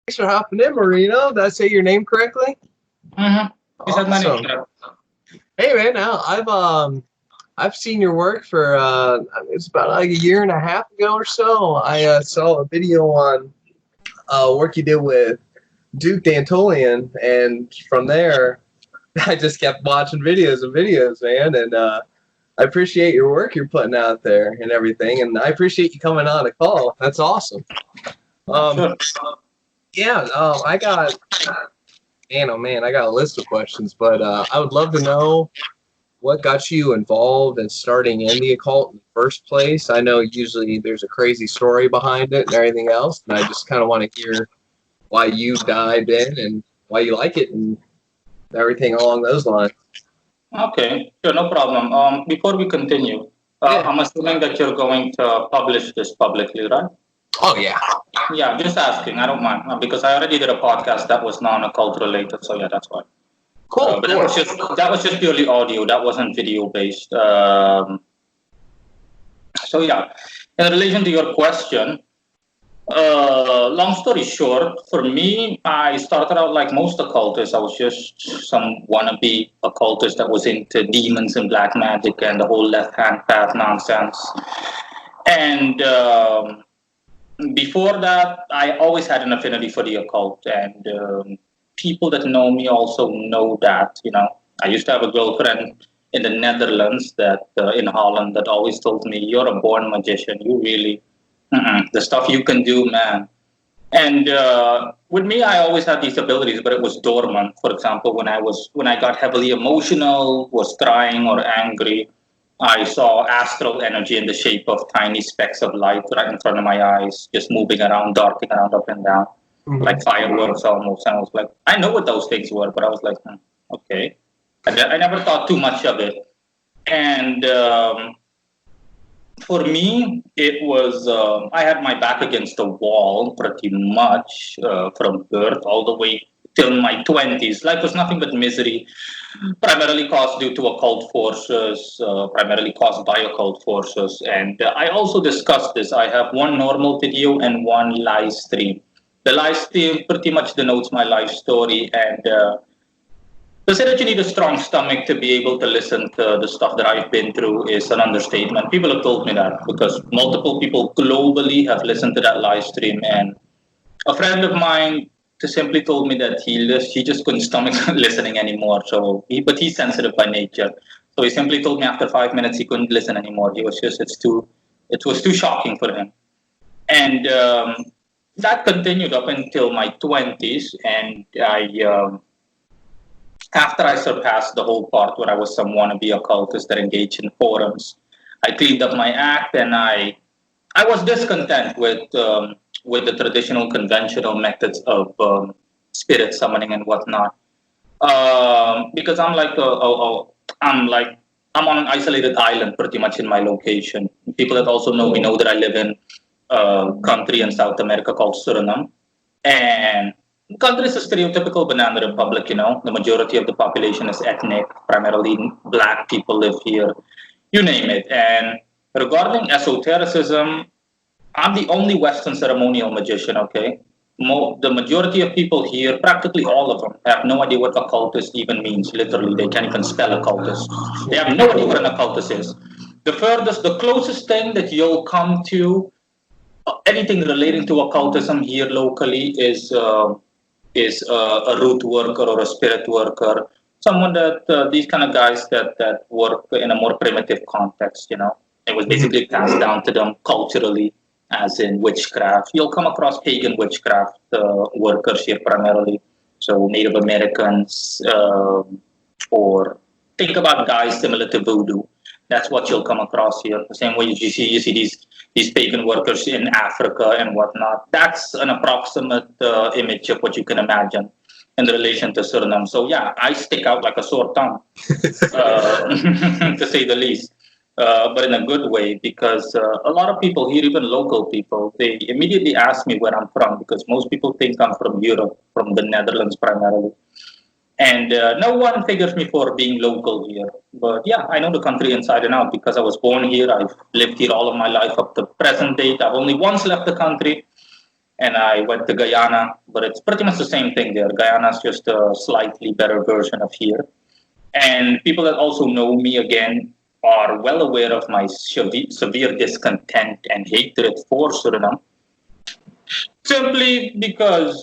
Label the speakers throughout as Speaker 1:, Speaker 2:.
Speaker 1: Thanks for hopping in, Morino. Did I say your name correctly?
Speaker 2: Mm-hmm. You said my name
Speaker 1: Awesome.
Speaker 2: correct.
Speaker 1: Hey man, now I've seen your work for it's about like a year and a half ago or so. I saw a video on work you did with Duke D'Antolian, and from there I just kept watching videos and videos, man. And I appreciate your work you're putting out there and everything, and I appreciate you coming on the call. That's awesome. Um,
Speaker 2: Sure.
Speaker 1: yeah, I got man, oh man, I got a list of questions, but I would love to know what got you involved in starting in the occult in the first place. I know usually there's a crazy story behind it and everything else, and I just kind of want to hear why you dived in and why you like it and everything along those lines.
Speaker 2: Okay, sure, no problem. Before we continue,
Speaker 1: Yeah.
Speaker 2: I'm assuming that you're going to publish this publicly, right?
Speaker 1: Oh yeah.
Speaker 2: Yeah, just asking. I don't mind because I already did a podcast that was non-occult related, so yeah, that's why.
Speaker 1: Cool.
Speaker 2: But that was just purely audio. That wasn't video based. So yeah, in relation to your question, long story short, for me, I started out like most occultists. I was just some wannabe occultist that was into demons and black magic and the whole left-hand path nonsense. And before that, I always had an affinity for the occult. And people that know me also know that, I used to have a girlfriend in the Netherlands in Holland that always told me, "You're a born magician. You really, the stuff you can do, man." And with me, I always had these abilities, but it was dormant. For example, when I got heavily emotional, was crying or angry, I saw astral energy in the shape of tiny specks of light right in front of my eyes, just moving around, darting around up and down, like fireworks almost. And I was like, I know what those things were, but I was like, okay. I never thought too much of it. And for me, it was, I had my back against the wall pretty much from birth all the way till my 20s. Life was nothing but misery, primarily caused due to occult forces, primarily caused by occult forces. And I also discussed this. I have one normal video and one live stream. The live stream pretty much denotes my life story, and to say that you need a strong stomach to be able to listen to the stuff that I've been through is an understatement. People have told me that because multiple people globally have listened to that live stream. And a friend of mine just simply told me that he just couldn't stomach listening anymore. But he's sensitive by nature. So he simply told me after 5 minutes he couldn't listen anymore. It was too shocking for him. And that continued up until my 20s. And after I surpassed the whole part where I was some wannabe occultist that engaged in forums, I cleaned up my act, and I was discontent with the traditional, conventional methods of spirit summoning and whatnot, because I'm on an isolated island, pretty much in my location. People that also know me know that I live in a country in South America called Suriname, and the country is a stereotypical banana republic. The majority of the population is ethnic, primarily black people live here, you name it. And regarding esotericism, I'm the only Western ceremonial magician, okay? The majority of people here, practically all of them, have no idea what occultist even means. Literally, they can't even spell occultist. They have no idea what an occultist is. The closest thing that you'll come to anything relating to occultism here locally is a root worker or a spirit worker, someone that these kind of guys that work in a more primitive context. It was basically passed down to them culturally, as in witchcraft. You'll come across pagan witchcraft workers here primarily, so Native Americans, or think about guys similar to voodoo. That's what you'll come across here. The same way you see these pagan workers in Africa and whatnot. That's an approximate image of what you can imagine in relation to Suriname. So yeah, I stick out like a sore thumb, to say the least. But in a good way, because a lot of people here, even local people, they immediately ask me where I'm from, because most people think I'm from Europe, from the Netherlands primarily. And no one figures me for being local here. But yeah, I know the country inside and out because I was born here. I've lived here all of my life up to present date. I've only once left the country. and I went to Guyana, but it's pretty much the same thing there. Guyana is just a slightly better version of here. And people that also know me again are well aware of my severe discontent and hatred for Suriname, simply because,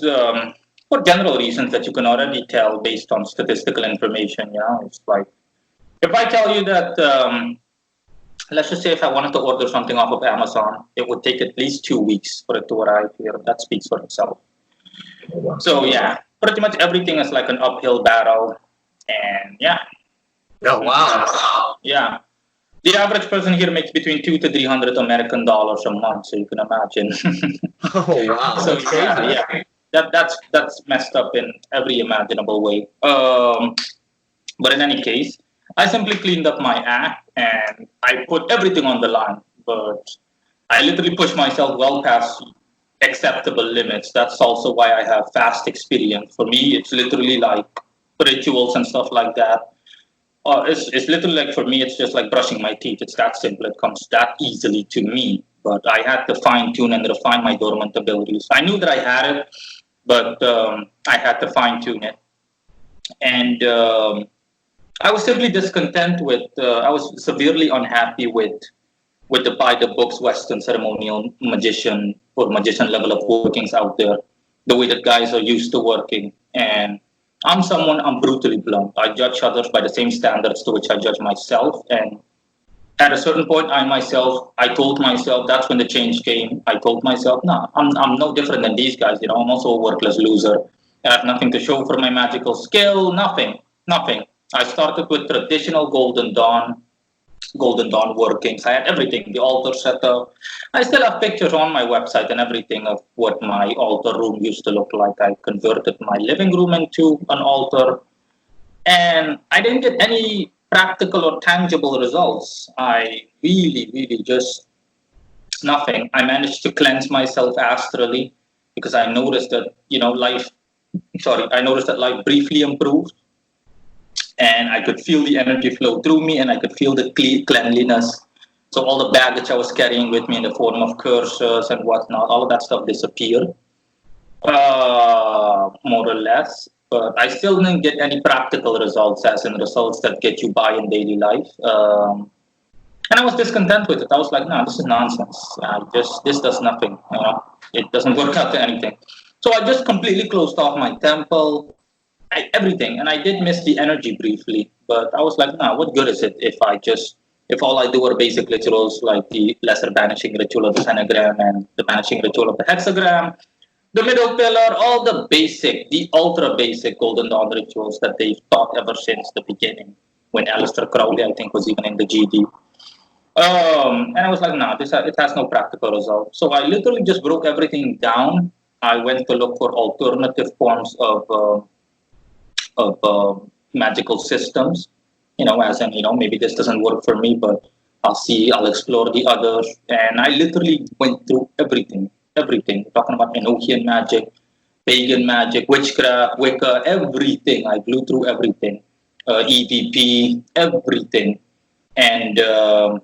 Speaker 2: for general reasons that you can already tell based on statistical information. It's like if I tell you that, let's just say if I wanted to order something off of Amazon, it would take at least 2 weeks for it to arrive here. That speaks for itself. So yeah, pretty much everything is like an uphill battle, and yeah.
Speaker 1: Oh wow.
Speaker 2: Yeah. The average person here makes between $200 to $300 a month, so you can imagine.
Speaker 1: Oh wow.
Speaker 2: So
Speaker 1: That's crazy.
Speaker 2: yeah, that's messed up in every imaginable way. But in any case, I simply cleaned up my act and I put everything on the line. But I literally pushed myself well past acceptable limits. That's also why I have fast experience. For me, it's literally like rituals and stuff like that. It's literally like for me, it's just like brushing my teeth. It's that simple. It comes that easily to me. But I had to fine tune and refine my dormant abilities. I knew that I had it, but I had to fine tune it. And I was simply discontent with. I was severely unhappy with the by the books Western ceremonial magician or magician level of workings out there, the way that guys are used to working. And I'm brutally blunt. I judge others by the same standards to which I judge myself. And at a certain point, I told myself, that's when the change came. I told myself, no, I'm no different than these guys. I'm also a worthless loser. I have nothing to show for my magical skill, nothing. I started with traditional Golden Dawn workings. I had everything, the altar setup. I still have pictures on my website and everything of what my altar room used to look like. I converted my living room into an altar, and I didn't get any practical or tangible results. I really just nothing. I managed to cleanse myself astrally because I noticed that, I noticed that life briefly improved, and I could feel the energy flow through me, and I could feel the cleanliness. So all the baggage I was carrying with me in the form of curses and whatnot, all of that stuff disappeared, more or less. But I still didn't get any practical results, as in results that get you by in daily life. And I was discontent with it. I was like, no, this is nonsense. This does nothing. It doesn't work out to anything. So I just completely closed off my temple. Everything, and I did miss the energy briefly, but I was like, nah, what good is it if all I do are basic rituals like the lesser banishing ritual of the pentagram and the banishing ritual of the hexagram, the middle pillar, all the ultra basic Golden Dawn rituals that they've taught ever since the beginning, when Aleister Crowley, I think, was even in the GD. And I was like, nah, it has no practical result. So I literally just broke everything down. I went to look for alternative forms of magical systems, as in, maybe this doesn't work for me, but I'll explore the others. And I literally went through everything, talking about Enochian magic, pagan magic, witchcraft, Wicca, everything. I blew through everything, EVP, everything. And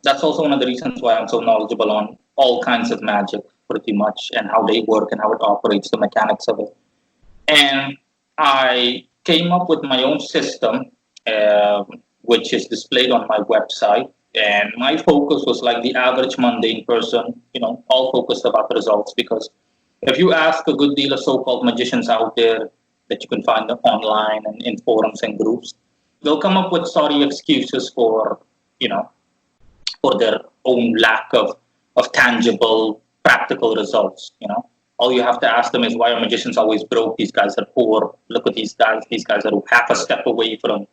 Speaker 2: that's also one of the reasons why I'm so knowledgeable on all kinds of magic, pretty much, and how they work and how it operates, the mechanics of it. And I came up with my own system, which is displayed on my website. And my focus was like the average mundane person, all focused about results. Because if you ask a good deal of so-called magicians out there that you can find online and in forums and groups, they'll come up with sorry excuses for their own lack of tangible, practical results. All you have to ask them is, why are magicians always broke? These guys are poor. Look at these guys. These guys are half a step away from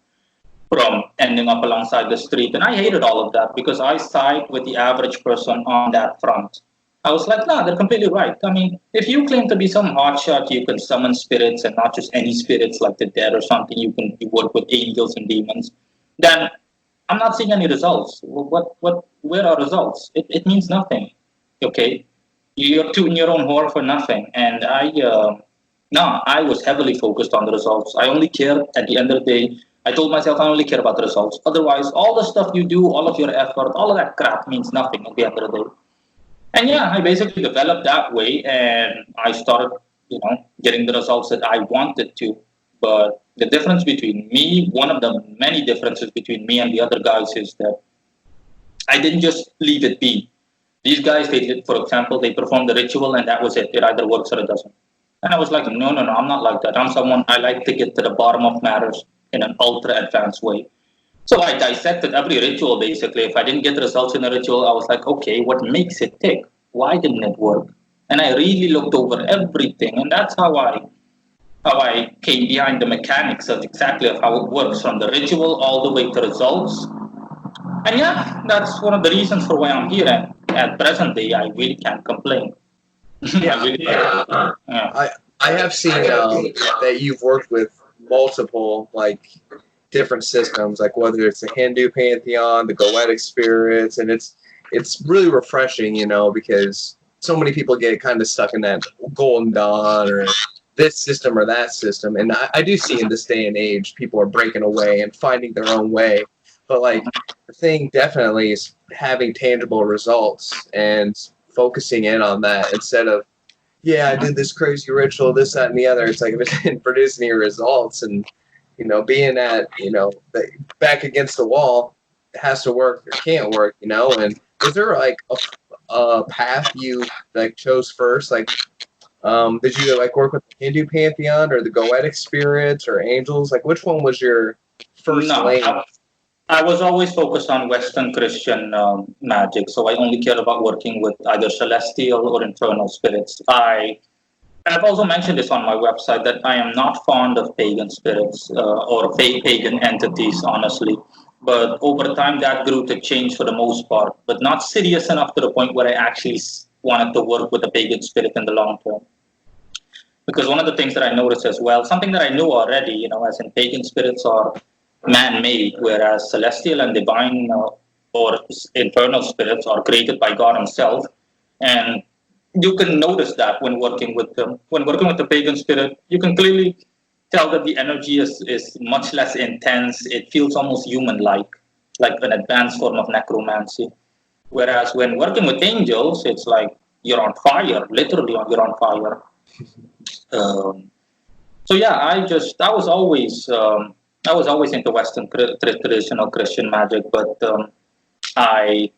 Speaker 2: ending up alongside the street. And I hated all of that because I side with the average person on that front. I was like, nah, they're completely right. I mean, if you claim to be some hotshot, you can summon spirits, and not just any spirits like the dead or something. You work with angels and demons. Then I'm not seeing any results. Where are results? It means nothing. Okay. You're tooting your own horn for nothing. And I was heavily focused on the results. I only care at the end of the day. I told myself I only care about the results. Otherwise, all the stuff you do, all of your effort, all of that crap means nothing at the end of the day. And yeah, I basically developed that way, and I started, getting the results that I wanted to. But the difference between me, one of the many differences between me and the other guys is that I didn't just leave it be. These guys, they did, for example, they performed the ritual and that was it. It either works or it doesn't. And I was like, no, no, no, I'm not like that. I'm someone, I like to get to the bottom of matters in an ultra advanced way. So I dissected every ritual basically. If I didn't get results in a ritual, I was like, okay, what makes it tick? Why didn't it work? And I really looked over everything, and that's how I came behind the mechanics of exactly of how it works from the ritual all the way to results. And yeah, that's one of the reasons for why I'm here. And at present day, I really can't complain. I
Speaker 1: Yeah,
Speaker 2: really can't. Yeah.
Speaker 1: I have seen that you've worked with multiple like different systems, like whether it's the Hindu pantheon, the Goetic spirits, and it's really refreshing, because so many people get kind of stuck in that Golden Dawn or this system or that system, and I do see in this day and age people are breaking away and finding their own way, but like the thing definitely is having tangible results and focusing in on that instead of yeah, I did this crazy ritual, this, that, and the other. It's like if it didn't produce any results, and being at back against the wall, it has to work or can't work, And is there like a path you like chose first? Like, did you like work with the Hindu pantheon or the Goetic spirits or angels? Like, which one was your first
Speaker 2: No,
Speaker 1: lane?
Speaker 2: I was always focused on Western Christian magic, so I only cared about working with either celestial or infernal spirits. I've also mentioned this on my website that I am not fond of pagan spirits or pagan entities, honestly. But over time, that grew to change for the most part, but not serious enough to the point where I actually wanted to work with a pagan spirit in the long term. Because one of the things that I noticed as well, something that I knew already, as in pagan spirits are man-made, whereas celestial and divine or infernal spirits are created by God Himself, and you can notice that when working with them. When working with the pagan spirit, you can clearly tell that the energy is much less intense. It feels almost human-like, like an advanced form of necromancy. Whereas when working with angels, it's like you're on fire, literally you're on fire. Um, so yeah, I was always into Western traditional Christian magic, but I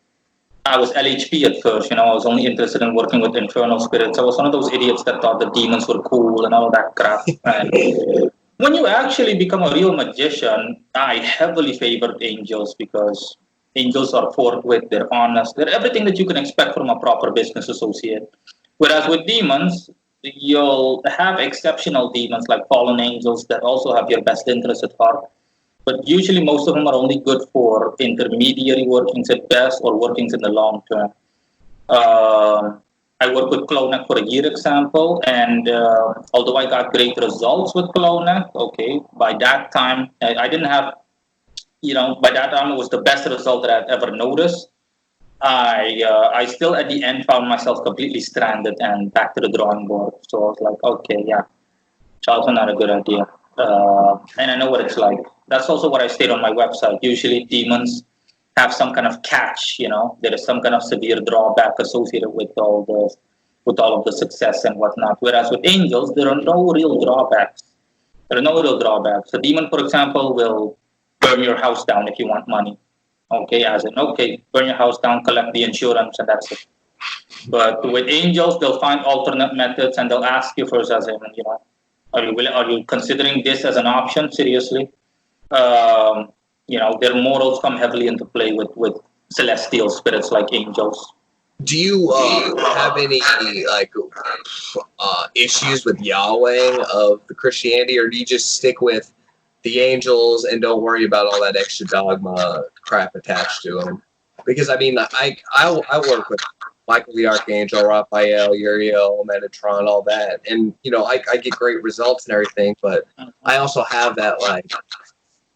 Speaker 2: I was LHP at first. I was only interested in working with infernal spirits. I was one of those idiots that thought the demons were cool and all that crap. And when you actually become a real magician, I heavily favored angels because angels are forthwith, they're honest, they're everything that you can expect from a proper business associate. Whereas with demons, you'll have exceptional demons like fallen angels that also have your best interest at heart. But usually, most of them are only good for intermediary workings at best or workings in the long term. I worked with Clonac for a year example, and although I got great results with Clonac, okay, by that time, I didn't have, by that time it was the best result that I've ever noticed. I still at the end found myself completely stranded and back to the drawing board. So I was like, okay, yeah, it's also not a good idea. And I know what it's like. That's also what I state on my website. Usually demons have some kind of catch, there is some kind of severe drawback associated with all of the success and whatnot. Whereas with angels, there are no real drawbacks. There are no real drawbacks. A demon, for example, will burn your house down if you want money. Okay, as in, okay, burn your house down, collect the insurance, and that's it. But with angels, they'll find alternate methods and they'll ask you first, as in, are you considering this as an option seriously? Their morals come heavily into play with celestial spirits like angels.
Speaker 1: Do you have any like issues with Yahweh of the Christianity, or do you just stick with the angels and don't worry about all that extra dogma crap attached to them? Because I mean, I work with Michael the Archangel, Raphael, Uriel, Metatron, all that, and I get great results and everything, but I also have that like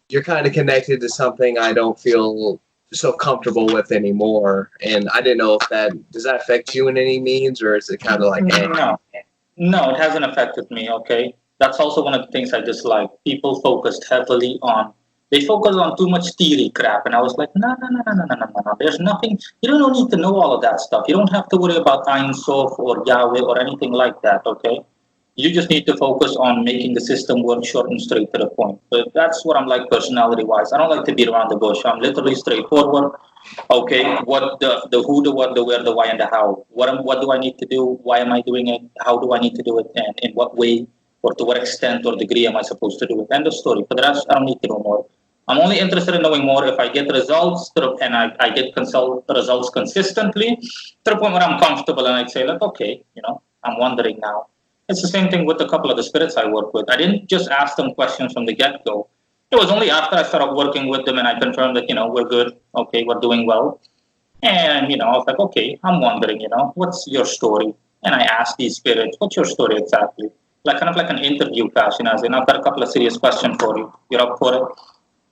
Speaker 1: you're kind of connected to something I don't feel so comfortable with anymore, and I didn't know if does that affect you in any means, or is it kind of like
Speaker 2: No, it hasn't affected me. Okay, that's also one of the things I dislike. People focused heavily on They focus on too much theory crap, and I was like, no, no, no, no, no, no, no, no, no. There's nothing. You don't need to know all of that stuff. You don't have to worry about Ein Sof or Yahweh or anything like that. Okay, you just need to focus on making the system work short and straight to the point. But that's what I'm like personality-wise. I don't like to beat around the bush. I'm literally straightforward. Okay, what the who, the what, the where, the why, and the how. What do I need to do? Why am I doing it? How do I need to do it? And in what way or to what extent or degree am I supposed to do it? End of story. For the rest, I don't need to know more. I'm only interested in knowing more if I get results and I get results consistently to the point where I'm comfortable and I say, like, okay, I'm wondering now. It's the same thing with a couple of the spirits I work with. I didn't just ask them questions from the get-go. It was only after I started working with them and I confirmed that, we're good, okay, we're doing well. And, I was like, okay, I'm wondering, what's your story? And I asked these spirits, what's your story exactly? Like kind of like an interview fashion, as in, I've got a couple of serious questions for you. You're up for it?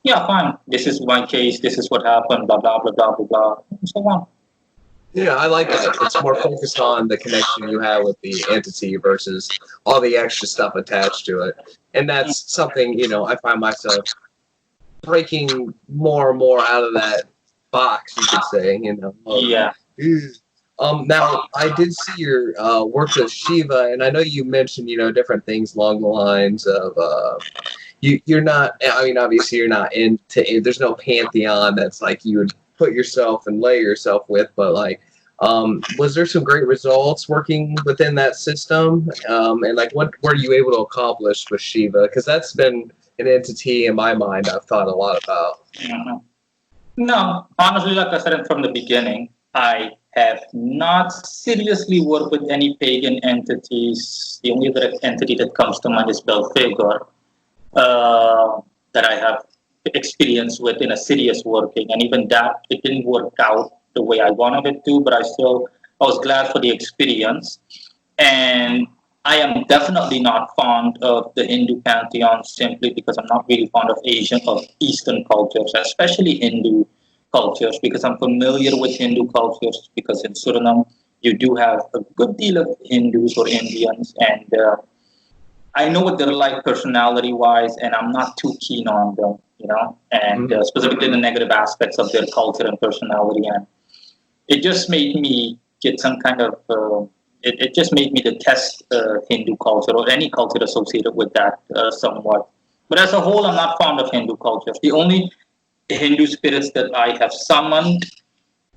Speaker 2: Yeah, fine. This is my case. This is what happened, blah, blah, blah, blah, blah, blah, and so on.
Speaker 1: Yeah, I like that. It's more focused on the connection you have with the entity versus all the extra stuff attached to it. And that's something, I find myself breaking more and more out of that box, you could say,
Speaker 2: Yeah.
Speaker 1: Now, I did see your work with Shiva, and I know you mentioned, different things along the lines of you're not, obviously you're not there's no pantheon that's like you would put yourself and lay yourself with, but like, was there some great results working within that system? And like, what were you able to accomplish with Shiva? Because that's been an entity in my mind I've thought a lot about.
Speaker 2: Mm-hmm. No, honestly, like I said from the beginning, I have not seriously worked with any pagan entities. The only other entity that comes to mind is Belphegor, that I have experience with in a serious working, and even that, it didn't work out the way I wanted it to, but I was glad for the experience. And I am definitely not fond of the Hindu pantheon simply because I'm not really fond of Eastern cultures, especially Hindu cultures, because I'm familiar with Hindu cultures, because in Suriname, you do have a good deal of Hindus or Indians, and I know what they're like personality-wise, and I'm not too keen on them, and specifically the negative aspects of their culture and personality. And it just made me get some kind of, it just made me detest Hindu culture or any culture associated with that somewhat. But as a whole, I'm not fond of Hindu culture. The only Hindu spirits that I have summoned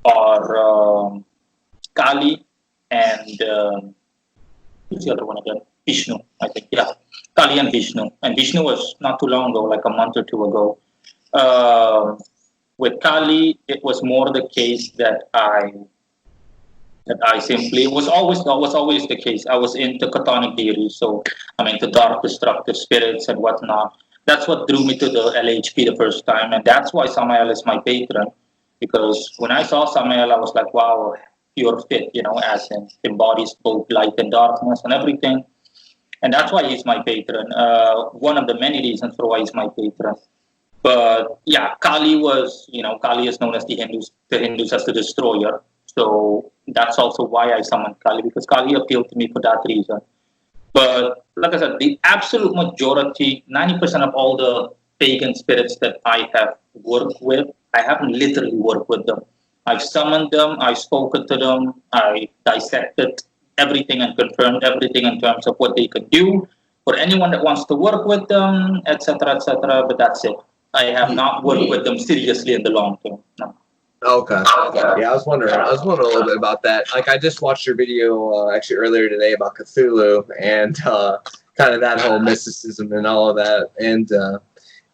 Speaker 2: are Kali and who's the other one again? Vishnu, I think. Yeah, Kali and Vishnu. And Vishnu was not too long ago, like a month or two ago. With Kali, it was more the case that I simply was always the case. I was into chthonic deities, so I'm into dark, destructive spirits and whatnot. That's what drew me to the LHP the first time, and that's why Samael is my patron. Because when I saw Samael, I was like, wow, pure fit, as in embodies both light and darkness and everything. And that's why he's my patron. One of the many reasons for why he's my patron. But yeah, Kali was, Kali is known as the Hindus as the destroyer. So that's also why I summoned Kali, because Kali appealed to me for that reason. But like I said, the absolute majority, 90% of all the pagan spirits that I have worked with, I haven't literally worked with them. I've summoned them, I've spoken to them, I dissected everything and confirmed everything in terms of what they could do for anyone that wants to work with them, etc., etc. But that's it. I have not worked with them seriously in the long term. No.
Speaker 1: Okay. Yeah, I was wondering a little bit about that. Like, I just watched your video actually earlier today about Cthulhu and kind of that whole mysticism and all of that. And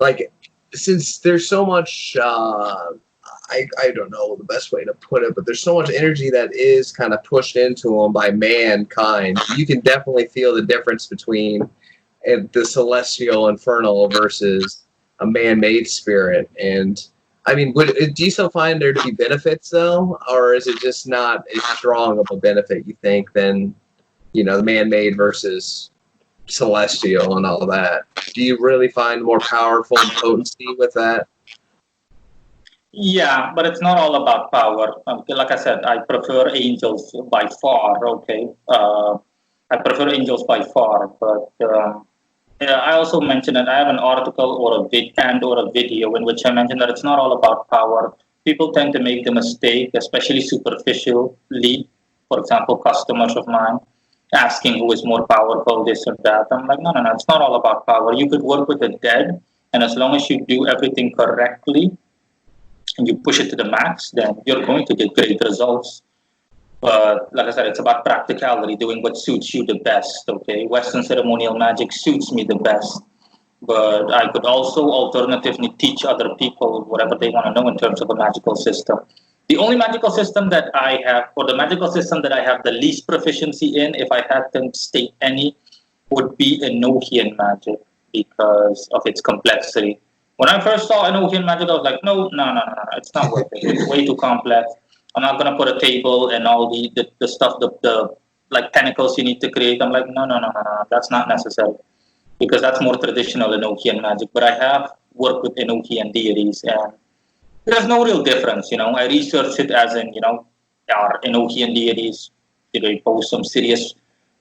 Speaker 1: like, since there's so much, I don't know the best way to put it, but there's so much energy that is kind of pushed into them by mankind. You can definitely feel the difference between the celestial infernal versus a man-made spirit. And I mean, do you still find there to be benefits though, or is it just not as strong of a benefit you think than, the man-made versus celestial and all that? Do you really find more powerful potency with that?
Speaker 2: Yeah, but it's not all about power. Like I said, I prefer angels by far. Okay, I prefer angels by far, but Yeah, I also mentioned that I have an article or a video in which I mentioned that it's not all about power. People tend to make the mistake, especially superficially. For example, customers of mine asking who is more powerful, this or that. I'm like, no, no, no, it's not all about power. You could work with the dead, and as long as you do everything correctly and you push it to the max, then you're going to get great results. But like I said, it's about practicality, doing what suits you the best. Okay, Western ceremonial magic suits me the best, but I could also alternatively teach other people whatever they want to know in terms of a magical system. The only magical system that I have, or the magical system that I have the least proficiency in, if I had to state any, would be Enochian magic because of its complexity. When I first saw Enochian magic, I was like, no, no, no, no, no, it's not worth it. It's way too complex. I'm not gonna put a table and all the stuff, the like tentacles you need to create. I'm like, no, no, no, no, no, that's not necessary because that's more traditional Enochian magic. But I have worked with Enochian deities, and there's no real difference. I researched it as in, are Enochian deities, do they pose some serious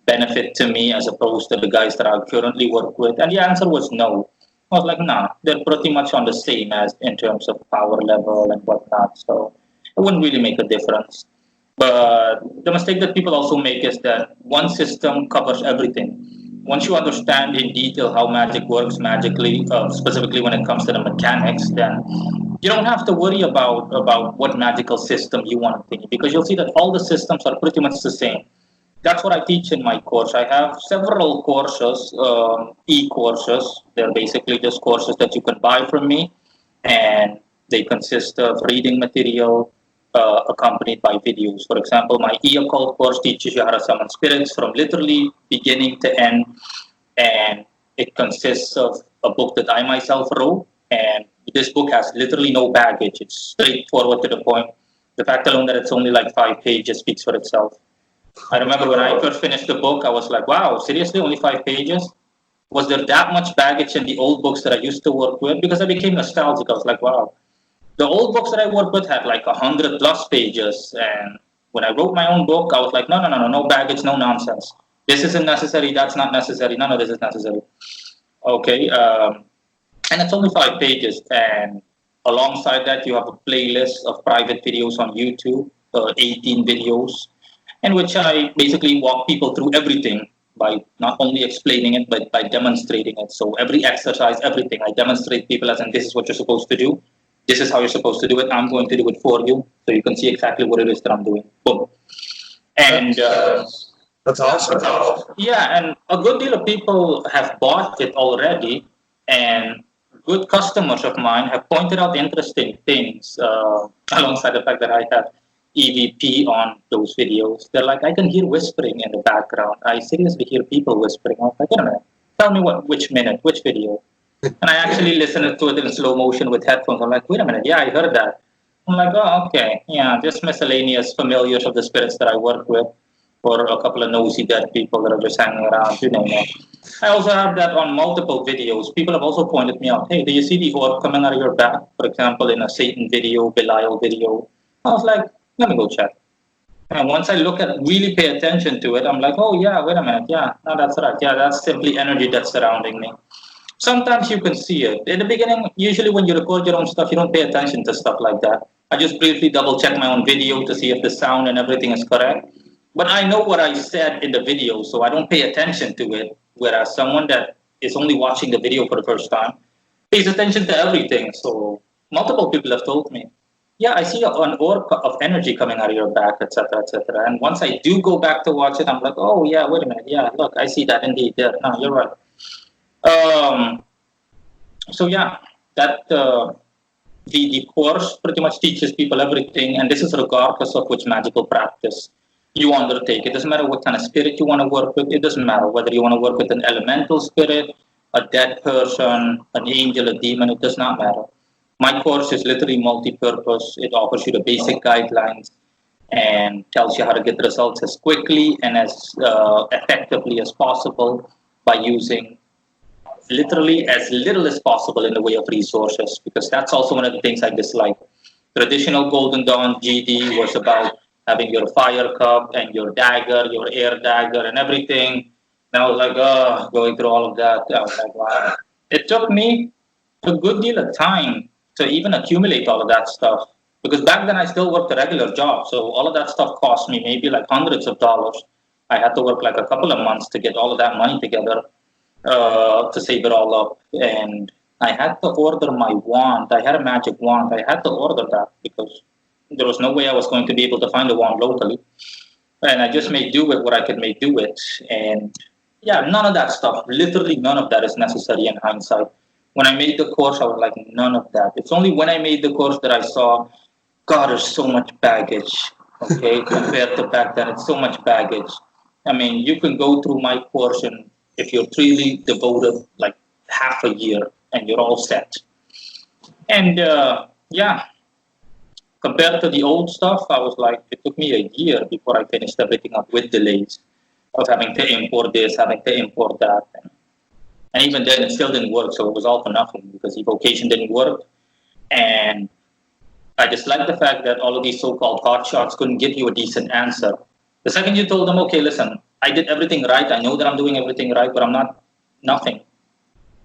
Speaker 2: benefit to me as opposed to the guys that I currently work with? And the answer was no. I was like, nah, they're pretty much on the same as in terms of power level and whatnot. So it wouldn't really make a difference. But the mistake that people also make is that one system covers everything. Once you understand in detail how magic works magically, specifically when it comes to the mechanics, then you don't have to worry about what magical system you want to think because you'll see that all the systems are pretty much the same. That's what I teach in my course. I have several courses, e-courses. They're basically just courses that you can buy from me, and they consist of reading material accompanied by videos. For example, my e-occult course teaches you how to summon spirits from literally beginning to end, and it consists of a book that I myself wrote, and this book has literally no baggage. It's straightforward to the point. The fact alone that it's only like 5 pages speaks for itself. I remember when I first finished the book, I was like, wow, seriously, only 5 pages? Was there that much baggage in the old books that I used to work with? Because I became nostalgic. I was like, wow. The old books that I worked with had like 100+ pages. And when I wrote my own book, I was like, no, no, no, no, no baggage, no nonsense. This isn't necessary. That's not necessary. None of this is necessary. Okay. And it's only 5 pages. And alongside that, you have a playlist of private videos on YouTube, 18 videos, in which I basically walk people through everything by not only explaining it, but by demonstrating it. So every exercise, everything, I demonstrate people as in this is what you're supposed to do. This is how you're supposed to do it. I'm going to do it for you. So you can see exactly what it is that I'm doing. Boom. And
Speaker 1: That's awesome.
Speaker 2: yeah, and a good deal of people have bought it already. And good customers of mine have pointed out interesting things alongside the fact that I have EVP on those videos. They're like, I can hear whispering in the background. I seriously hear people whispering. I was like, wait a minute, tell me which minute, which video. And I actually listened to it in slow motion with headphones. I'm like, wait a minute, yeah, I heard that. I'm like, oh, okay, yeah, just miscellaneous familiars of the spirits that I work with, or a couple of nosy dead people that are just hanging around, you name it. I also have that on multiple videos. People have also pointed me out, hey, do you see the orb coming out of your back? For example, in a Satan video, Belial video. I was like, let me go check. And once I look at really pay attention to it, I'm like, oh yeah, wait a minute, yeah, no, that's right. Yeah, that's simply energy that's surrounding me. Sometimes you can see it. In the beginning, usually when you record your own stuff, you don't pay attention to stuff like that. I just briefly double check my own video to see if the sound and everything is correct. But I know what I said in the video, so I don't pay attention to it. Whereas someone that is only watching the video for the first time pays attention to everything. So multiple people have told me, yeah, I see an orb of energy coming out of your back, etc., etc. And once I do go back to watch it, I'm like, oh yeah, wait a minute, yeah, look, I see that indeed. Yeah, no, you're right. So yeah, that the course pretty much teaches people everything, and this is regardless of which magical practice you undertake. It doesn't matter what kind of spirit you want to work with. It doesn't matter whether you want to work with an elemental spirit, a dead person, an angel, a demon. It does not matter. My course is literally multi-purpose. It offers you the basic guidelines and tells you how to get the results as quickly and as effectively as possible by using literally as little as possible in the way of resources, because that's also one of the things I dislike. Traditional Golden Dawn GD was about having your fire cup and your dagger, your air dagger and everything. And I was like, oh, going through all of that. I was like, wow. It took me a good deal of time to even accumulate all of that stuff. Because back then I still worked a regular job. So all of that stuff cost me maybe like hundreds of dollars. I had to work like a couple of months to get all of that money together, to save it all up. And I had to order my wand. I had a magic wand. I had to order that because there was no way I was going to be able to find a wand locally. And I just made do with what I could make do with. And yeah, none of that stuff, literally none of that is necessary in hindsight. When I made the course, I was like, none of that. It's only when I made the course that I saw, God, there's so much baggage, okay, compared to back then. It's so much baggage. I mean, you can go through my course and if you're truly devoted, like half a year, and you're all set. And yeah, compared to the old stuff, I was like, it took me a year before I finished everything up with delays of having to import this, having to import that. And even then, it still didn't work. So it was all for nothing because evocation didn't work. And I just like the fact that all of these so-called hotshots couldn't give you a decent answer. The second you told them, okay, listen, I did everything right. I know that I'm doing everything right, but I'm not nothing.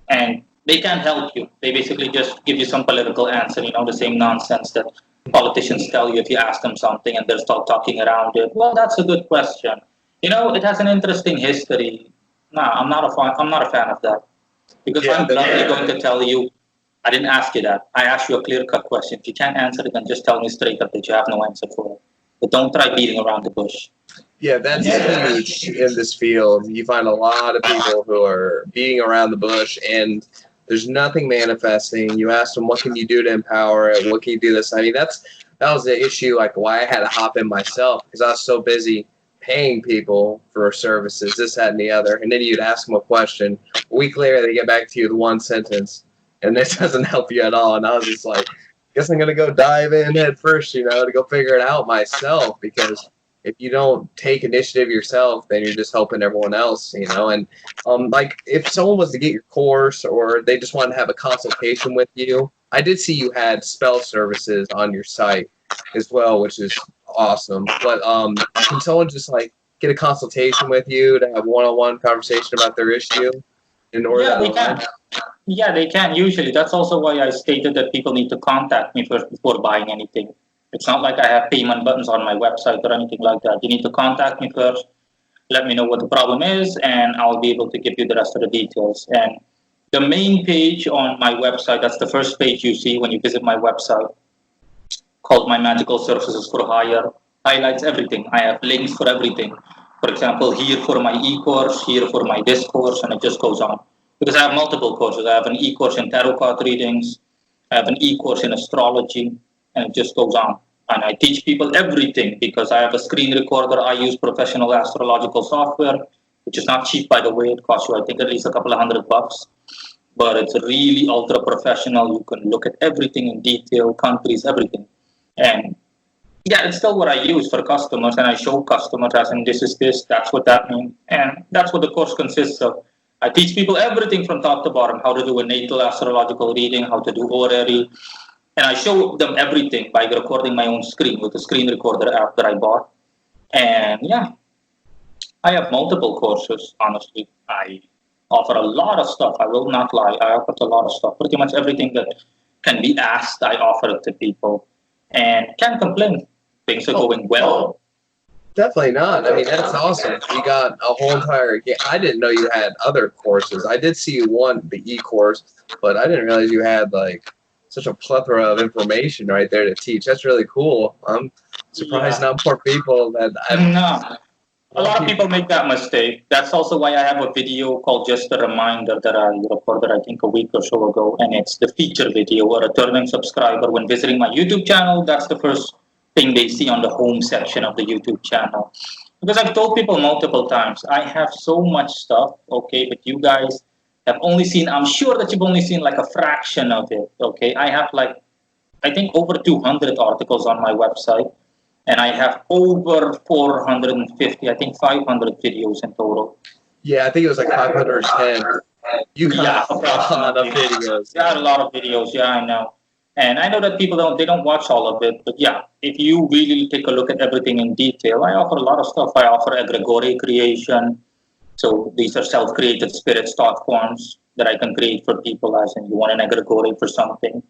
Speaker 2: And they can't help you. They basically just give you some political answer, the same nonsense that politicians tell you if you ask them something and they're still talking around it. Well, that's a good question. It has an interesting history. No, I'm not a fan of that. Because I'm bluntly going to tell you, I didn't ask you that. I asked you a clear-cut question. If you can't answer it, then just tell me straight up that you have no answer for it. But don't try beating around the bush.
Speaker 1: Yeah, that's huge in this field. You find a lot of people who are beating around the bush, and there's nothing manifesting. You ask them, what can you do to empower it? What can you do this? I mean, that was the issue, like why I had to hop in myself, because I was so busy paying people for services, this, that, and the other. And then you'd ask them a question. A week later, they get back to you with one sentence, and this doesn't help you at all. And I was just like, guess I'm going to go dive in head first, to go figure it out myself, because if you don't take initiative yourself, then you're just helping everyone else, and like if someone was to get your course or they just wanted to have a consultation with you, I did see you had spell services on your site as well, which is awesome. But can someone just like get a consultation with you to have one-on-one conversation about their issue in order?
Speaker 2: Yeah, they can. Yeah, they can usually. That's also why I stated that people need to contact me first before buying anything. It's not like I have payment buttons on my website or anything like that. You need to contact me first, let me know what the problem is, and I'll be able to give you the rest of the details. And the main page on my website, that's the first page you see when you visit my website, called My Magical Services for Hire, highlights everything. I have links for everything. For example, here for my e-course, here for my discourse, and it just goes on. Because I have multiple courses. I have an e-course in tarot card readings, I have an e-course in astrology, and it just goes on. And I teach people everything because I have a screen recorder. I use professional astrological software, which is not cheap, by the way. It costs you, I think, at least a couple of $100. But it's really ultra professional. You can look at everything in detail, countries, everything. And yeah, it's still what I use for customers. And I show customers as in this is this, that's what that means. And that's what the course consists of. I teach people everything from top to bottom, how to do a natal astrological reading, how to do horary. And I show them everything by recording my own screen with the screen recorder app that I bought. And yeah, I have multiple courses, honestly. I offer a lot of stuff. I will not lie. I offer a lot of stuff. Pretty much everything that can be asked, I offer it to people. And can't complain. Things are going well.
Speaker 1: Definitely not. I mean, that's awesome. You got a whole entire game. I didn't know you had other courses. I did see you the e-course, but I didn't realize you had like such a plethora of information right there to teach. That's really cool. I'm surprised not more people that
Speaker 2: No. A lot of people make that mistake. That's also why I have a video called Just a Reminder that I recorded, I think, a week or so ago. And it's the feature video. A returning subscriber, when visiting my YouTube channel, that's the first thing they see on the home section of the YouTube channel. Because I've told people multiple times, I have so much stuff, okay, but you guys have only seen, I'm sure that you've only seen like a fraction of it, okay? I have like, I think over 200 articles on my website, and I have over 450, I think 500 videos in total.
Speaker 1: Yeah, I think it was like 510. You got a lot of videos.
Speaker 2: Yeah, a lot of videos, yeah, I know. And I know that people don't watch all of it, but yeah, if you really take a look at everything in detail, I offer a lot of stuff. I offer egregore creation. So these are self-created spirits thought forms that I can create for people, as in you want an egregore for something.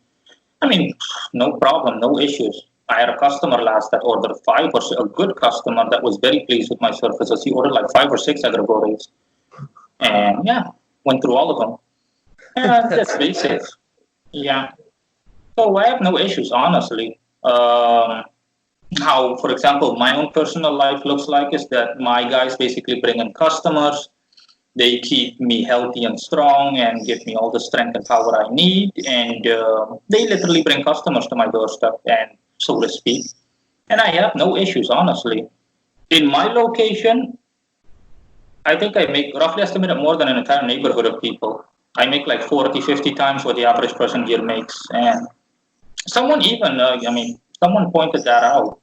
Speaker 2: I mean, no problem, no issues. I had a customer last that ordered a good customer that was very pleased with my services. He ordered like 5 or 6 egregores. And yeah, went through all of them. And that's basic. Yeah. So I have no issues, honestly. How, for example, my own personal life looks like is that my guys basically bring in customers. They keep me healthy and strong and give me all the strength and power I need. And they literally bring customers to my doorstep, and so to speak. And I have no issues, honestly. In my location, I think I make roughly estimated more than an entire neighborhood of people. I make like 40, 50 times what the average person here makes. And someone even, someone pointed that out,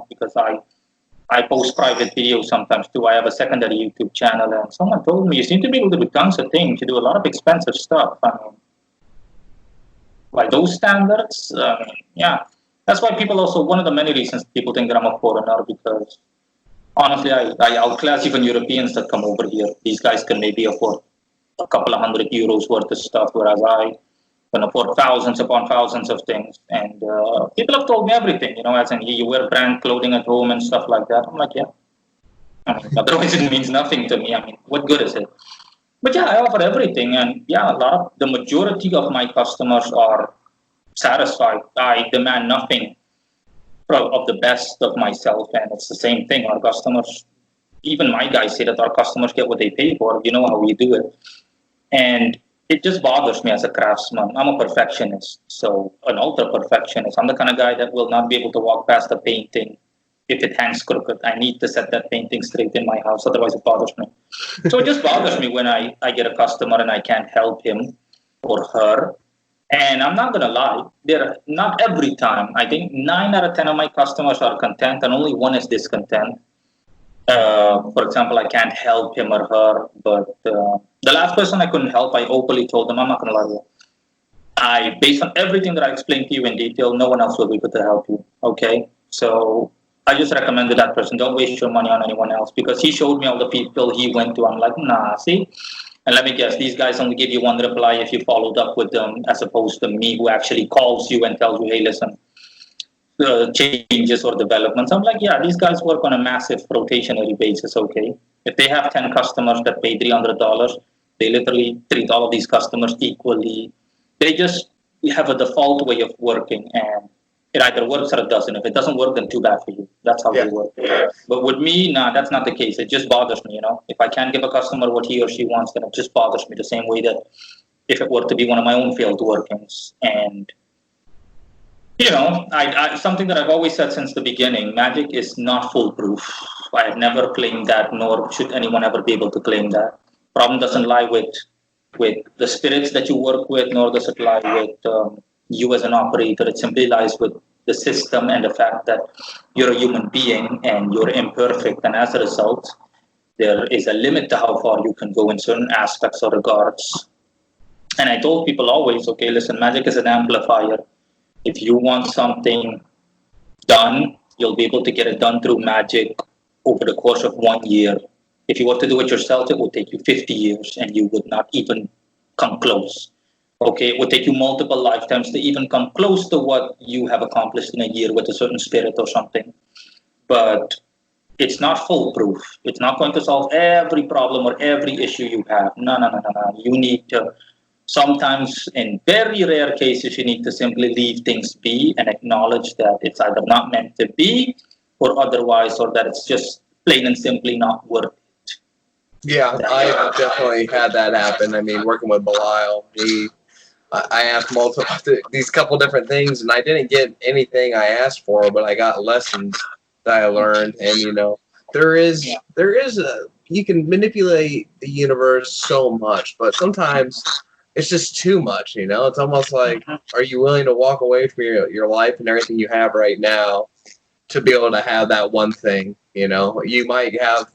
Speaker 2: because I post private videos sometimes too. I have a secondary YouTube channel, and someone told me you seem to be able to do tons of things. You do a lot of expensive stuff. I mean, by those standards, yeah. That's why people also, one of the many reasons people think that I'm a foreigner, because honestly, I outclass even Europeans that come over here. These guys can maybe afford a couple of €100 worth of stuff, whereas I can afford thousands upon thousands of things. And people have told me everything, as in you wear brand clothing at home and stuff like that. I'm like, yeah. I mean, otherwise it means nothing to me. I mean, what good is it? But yeah, I offer everything. And yeah, the majority of my customers are satisfied. I demand nothing of the best of myself. And it's the same thing. Our customers, even my guys say that our customers get what they pay for. You know how we do it. And it just bothers me as a craftsman. I'm a perfectionist, so an ultra perfectionist. I'm the kind of guy that will not be able to walk past a painting if it hangs crooked. I need to set that painting straight in my house, otherwise it bothers me. So it just bothers me when I get a customer and I can't help him or her. And I'm not going to lie, not every time. I think 9 out of 10 of my customers are content and only one is discontent. For example, I can't help him or her, but the last person I couldn't help, I openly told them, I'm not going to lie to you. Based on everything that I explained to you in detail, no one else will be able to help you. Okay? So I just recommended that person, don't waste your money on anyone else, because he showed me all the people he went to. I'm like, nah, see? And let me guess, these guys only give you one reply if you followed up with them, as opposed to me, who actually calls you and tells you, hey, listen, changes or developments. I'm like, yeah, these guys work on a massive rotationary basis, okay? If they have 10 customers that pay $300, they literally treat all of these customers equally. They just have a default way of working, and it either works or it doesn't. If it doesn't work, then too bad for you. That's how they work. But with me, nah, that's not the case. It just bothers me, If I can't give a customer what he or she wants, then it just bothers me the same way that if it were to be one of my own field workings. And something that I've always said since the beginning, magic is not foolproof. I have never claimed that, nor should anyone ever be able to claim that. Problem doesn't lie with the spirits that you work with, nor does it lie with you as an operator. It simply lies with the system and the fact that you're a human being and you're imperfect. And as a result, there is a limit to how far you can go in certain aspects or regards. And I told people always, okay, listen, magic is an amplifier. If you want something done, you'll be able to get it done through magic over the course of 1 year. If you were to do it yourself, it would take you 50 years and you would not even come close. Okay, it would take you multiple lifetimes to even come close to what you have accomplished in a year with a certain spirit or something. But it's not foolproof. It's not going to solve every problem or every issue you have. No. You need to... Sometimes, in very rare cases, you need to simply leave things be and acknowledge that it's either not meant to be or otherwise, or that it's just plain and simply not worth it.
Speaker 1: Yeah, I definitely had that happen. I mean, working with Belial, I asked these couple different things, and I didn't get anything I asked for, but I got lessons that I learned. And, there is you can manipulate the universe so much, but sometimes it's just too much, It's almost like, are you willing to walk away from your life and everything you have right now to be able to have that one thing, You might have,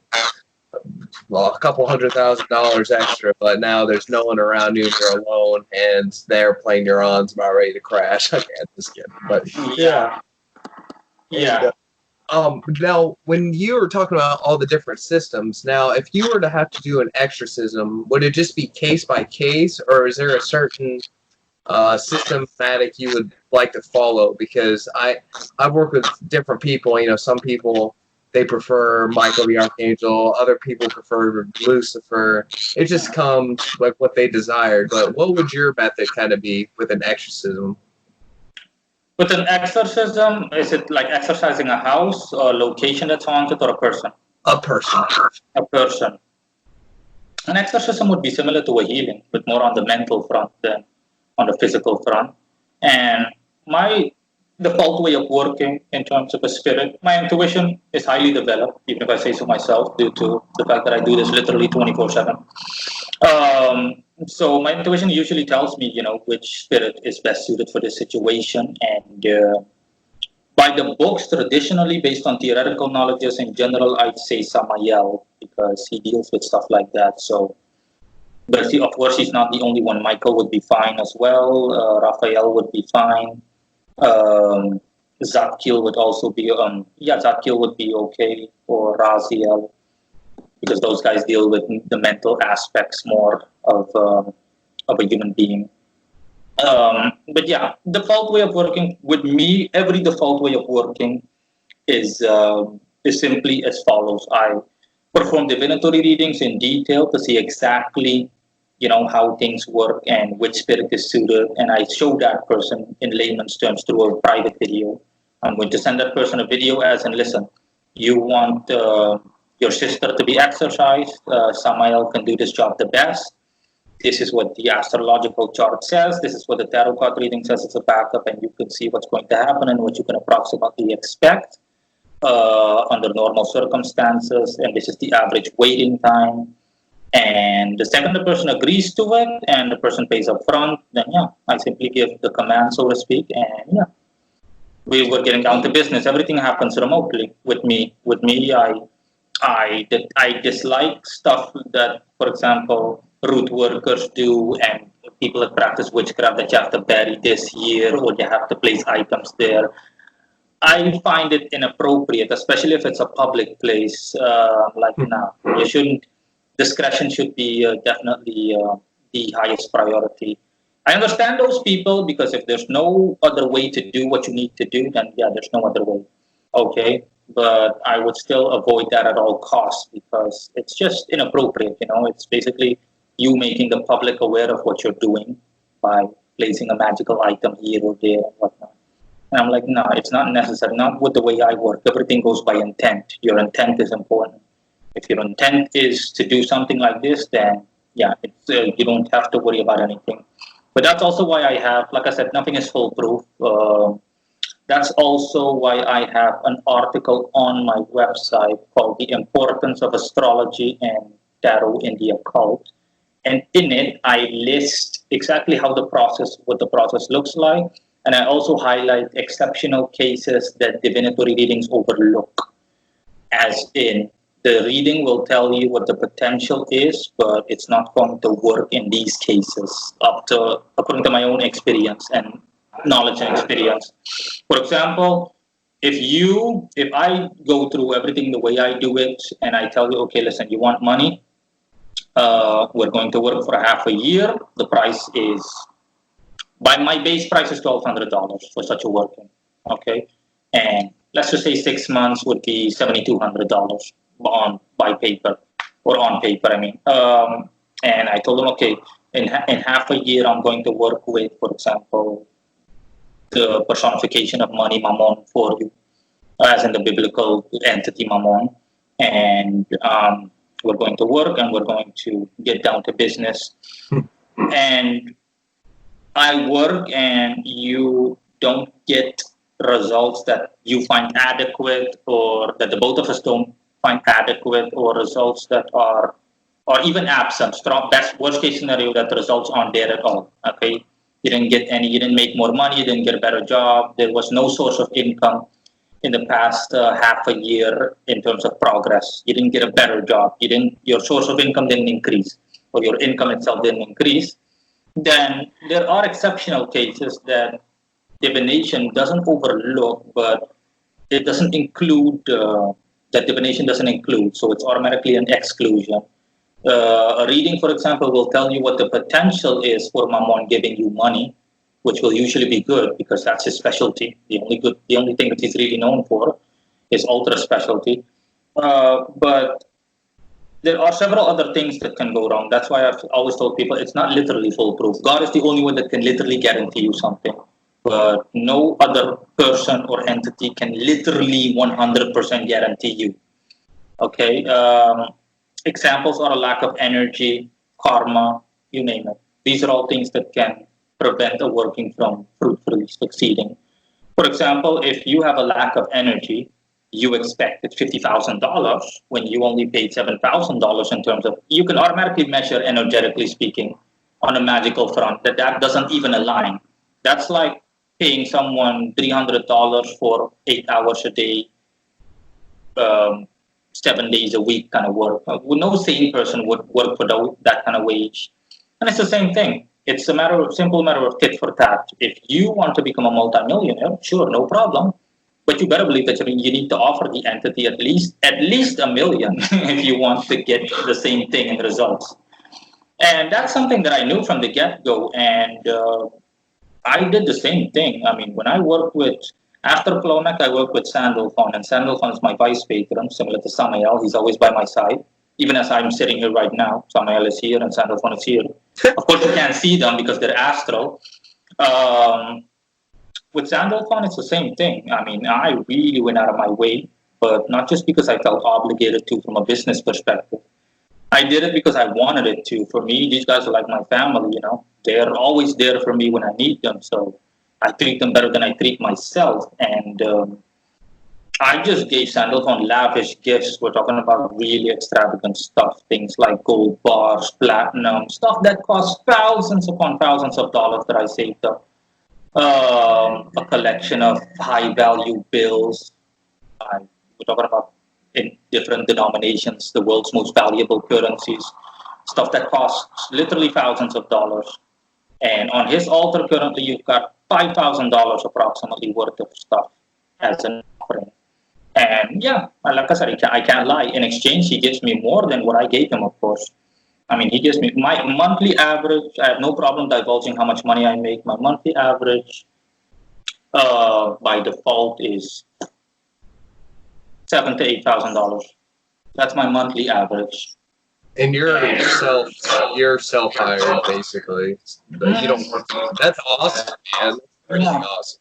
Speaker 1: a couple $100,000 extra, but now there's no one around you and you're alone, and their plane you're on is about ready to crash. Okay, I'm just kidding. But, yeah.
Speaker 2: Yeah.
Speaker 1: Now, when you were talking about all the different systems, now, if you were to have to do an exorcism, would it just be case by case, or is there a certain systematic you would like to follow? Because I've worked with different people. You know, some people they prefer Michael the Archangel, other people prefer Lucifer. It just comes like what they desire. But what would your method kind of be with an exorcism?
Speaker 2: With an exorcism, is it like exorcising a house, or a location that's haunted, or a person?
Speaker 1: A person.
Speaker 2: A person. An exorcism would be similar to a healing, but more on the mental front than on the physical front. And my default way of working in terms of a spirit, my intuition is highly developed, even if I say so myself, due to the fact that I do this literally 24/7. So my intuition usually tells me, which spirit is best suited for this situation. And by the books, traditionally, based on theoretical knowledges in general, I'd say Samael, because he deals with stuff like that. So, but of course, he's not the only one. Michael would be fine as well. Raphael would be fine. Zadkiel would also be, Zadkiel would be okay, or Raziel, because those guys deal with the mental aspects more of a human being. But yeah, default way of working with me, every default way of working is simply as follows. I perform divinatory readings in detail to see exactly, how things work and which spirit is suited, and I show that person in layman's terms through a private video. I'm going to send that person a video as in, listen, you want your sister to be exorcised. Samael can do this job the best. This is what the astrological chart says. This is what the tarot card reading says as a backup, and you can see what's going to happen and what you can approximately expect under normal circumstances. And this is the average waiting time. And the second the person agrees to it and the person pays up front, then I simply give the command, so to speak, and we were getting down to business. Everything happens remotely with me. I dislike stuff that, for example, root workers do, and people that practice witchcraft, that you have to bury this here or you have to place items there. I find it inappropriate, especially if it's a public place. You shouldn't. Discretion should be definitely the highest priority. I understand those people, because if there's no other way to do what you need to do, then there's no other way. Okay, but I would still avoid that at all costs, because it's just inappropriate. It's basically you making the public aware of what you're doing by placing a magical item here or there and whatnot. And I'm like, no, it's not necessary. Not with the way I work. Everything goes by intent. Your intent is important. If your intent is to do something like this, then you don't have to worry about anything. But that's also why I have, like I said, nothing is foolproof. That's also why I have an article on my website called The Importance of Astrology and Tarot in the Occult. And in it, I list exactly what the process looks like. And I also highlight exceptional cases that divinatory readings overlook. As in, the reading will tell you what the potential is, but it's not going to work in these cases, according to my own experience and knowledge and experience. For example, if I go through everything the way I do it, and I tell you, okay, listen, you want money? We're going to work for half a year. The price is, by my base price is $1,200 for such a working. Okay, and let's just say 6 months would be $7,200. By paper, or on paper, I mean. And I told them, okay, in half a year, I'm going to work with, for example, the personification of money, Mammon, for you, as in the biblical entity Mammon. And we're going to work and we're going to get down to business. And I work and you don't get results that you find adequate, or that the both of us don't find adequate, or results that are, or even absent. Best worst case scenario, that the results aren't there at all. Okay, you didn't get any, you didn't make more money, you didn't get a better job, there was no source of income in the past half a year in terms of progress. You didn't get a better job, your source of income didn't increase, or your income itself didn't increase. Then there are exceptional cases that divination doesn't overlook, but it doesn't include, that divination doesn't include, so it's automatically an exclusion. A reading, for example, will tell you what the potential is for Mammon giving you money, which will usually be good because that's his specialty. The only thing that he's really known for is ultra specialty. But there are several other things that can go wrong. That's why I've always told people it's not literally foolproof. God is the only one that can literally guarantee you something. But no other person or entity can literally 100% guarantee you. Okay? Examples are a lack of energy, karma, you name it. These are all things that can prevent a working from fruitfully succeeding. For example, if you have a lack of energy, you expected $50,000 when you only paid $7,000 in terms of, you can automatically measure energetically speaking on a magical front that doesn't even align. That's like paying someone $300 for 8 hours a day, um, 7 days a week kind of work. No sane person would work for that kind of wage. And it's the same thing. It's a simple matter of tit for tat. If you want to become a multimillionaire, sure, no problem. But you better believe that you need to offer the entity at least a million if you want to get the same thing in results. And that's something that I knew from the get go. And I did the same thing. I mean, when I worked with, after Clonac, I worked with Sandalphon, and Sandalphon is my vice patron, similar to Samael. He's always by my side, even as I'm sitting here right now. Samael is here and Sandalphon is here. Of course, you can't see them because they're astral. Um, with Sandalphon, it's the same thing. I mean, I really went out of my way, but not just because I felt obligated to from a business perspective. I did it because I wanted it to. For me, these guys are like my family, you know. They're always there for me when I need them. So I treat them better than I treat myself. And I just gave Sandalphon lavish gifts. We're talking about really extravagant stuff. Things like gold bars, platinum, stuff that costs thousands upon thousands of dollars that I saved up. A collection of high value bills. We're talking about in different denominations, the world's most valuable currencies, stuff that costs literally thousands of dollars. And on his altar currently, you've got $5,000 approximately worth of stuff as an offering. And yeah, like I said, I can't lie. In exchange, he gives me more than what I gave him, of course. I mean, he gives me my monthly average. I have no problem divulging how much money I make. My monthly average by default is $7,000 to $8,000. That's my monthly average.
Speaker 1: And you're self hired basically. But you don't work. That's awesome, man. Pretty awesome.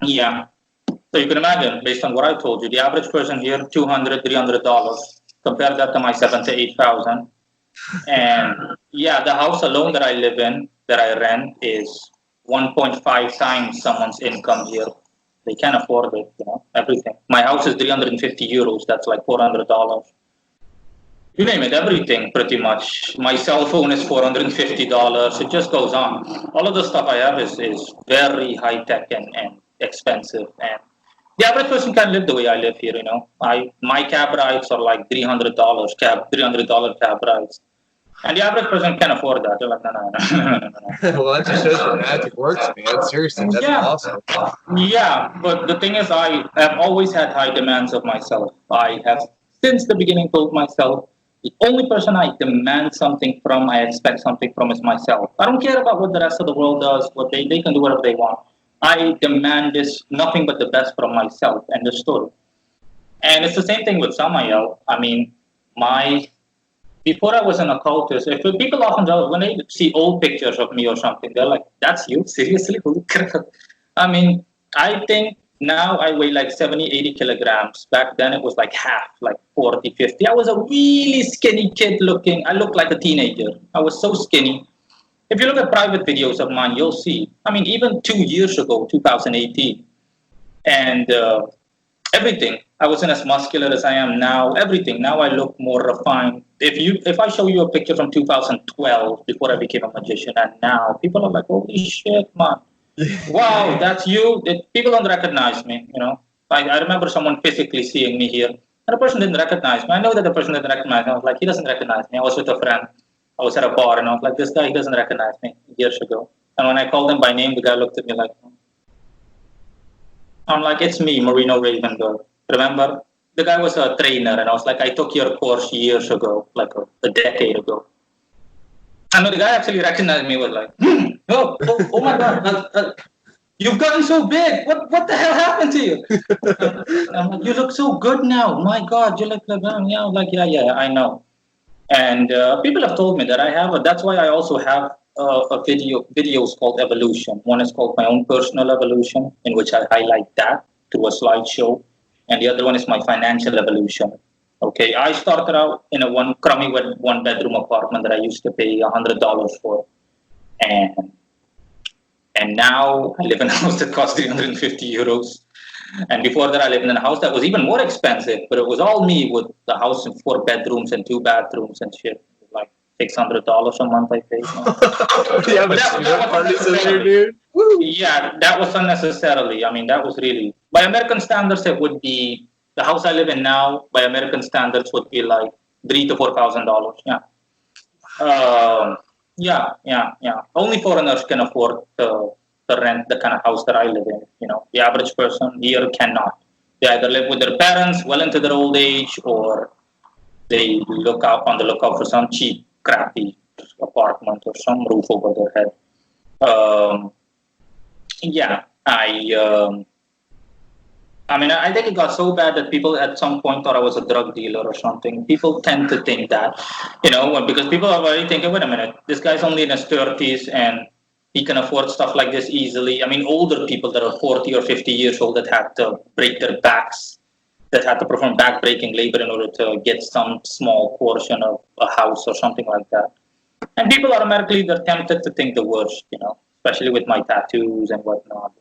Speaker 2: Yeah. So you can imagine, based on what I told you, the average person here, $200, $300. Compare that to my 7 to 8,000. And yeah, the house alone that I live in, that I rent, is 1.5 times someone's income here. They can't afford it, you know, everything. My house is 350 euros. That's like $400. You name it, everything pretty much. My cell phone is $450. It just goes on. All of the stuff I have is very high tech and expensive. And the average person can't live the way I live here, you know. My cab rides are like $300 $300 cab rides. And the average person can't afford that. They're like, no.
Speaker 1: Well, that just shows the magic works, man. Seriously, that's awesome.
Speaker 2: Yeah, but the thing is, I have always had high demands of myself. I have, since the beginning, told myself, the only person I demand something from, I expect something from, is myself. I don't care about what the rest of the world does. What they can do whatever they want. I demand this nothing but the best from myself and the story. And it's the same thing with Samael. I mean, before I was an occultist, if people often tell, when they see old pictures of me or something, they're like, "That's you? Seriously?" I mean, I think now I weigh like 70, 80 kilograms. Back then it was like half, like 40, 50. I was a really skinny kid looking. I looked like a teenager. I was so skinny. If you look at private videos of mine, you'll see. I mean, even 2 years ago, 2018, and everything. I wasn't as muscular as I am now. Everything. Now I look more refined. If I show you a picture from 2012, before I became a magician, and now, people are like, "Holy shit, man! Wow, that's you." People don't recognize me. You know, I remember someone physically seeing me here, and the person didn't recognize me. I know that the person didn't recognize me. I was like, he doesn't recognize me. I was with a friend. I was at a bar, and I was like, this guy, he doesn't recognize me, years ago. And when I called him by name, the guy looked at me like, I'm like, it's me, Morino Ravenberg. Remember? The guy was a trainer, and I was like, I took your course years ago, like a decade ago. And the guy actually recognized me, was like, oh my God, you've gotten so big. What the hell happened to you? And I'm like, you look so good now. My God, you look like, yeah, I'm like, yeah, I know. And people have told me that that's why I also have videos called Evolution. One is called my own personal evolution, in which I highlight that through a slideshow. And the other one is my financial evolution. Okay, I started out in a crummy one bedroom apartment that I used to pay $100 for. And now I live in a house that costs 350 euros. And before that, I lived in a house that was even more expensive, but it was all me with the house in 4 bedrooms and 2 bathrooms and shit. Like $600 a month I paid.
Speaker 1: Yeah, but dude.
Speaker 2: Yeah, that was unnecessarily. I mean, that was really, by American standards, it would be, the house I live in now, by American standards, would be like $3,000 to $4,000. Yeah. Only foreigners can afford to rent the kind of house that I live in. The average person here cannot. They either live with their parents well into their old age, or they look out on the lookout for some cheap, crappy apartment or some roof over their head. I think it got so bad that people at some point thought I was a drug dealer or something. People tend to think that, because people are already thinking, wait a minute, this guy's only in his 30s and he can afford stuff like this easily. I mean, older people that are 40 or 50 years old that had to break their backs, that had to perform back-breaking labor in order to get some small portion of a house or something like that. And people automatically, they're tempted to think the worst, especially with my tattoos and whatnot.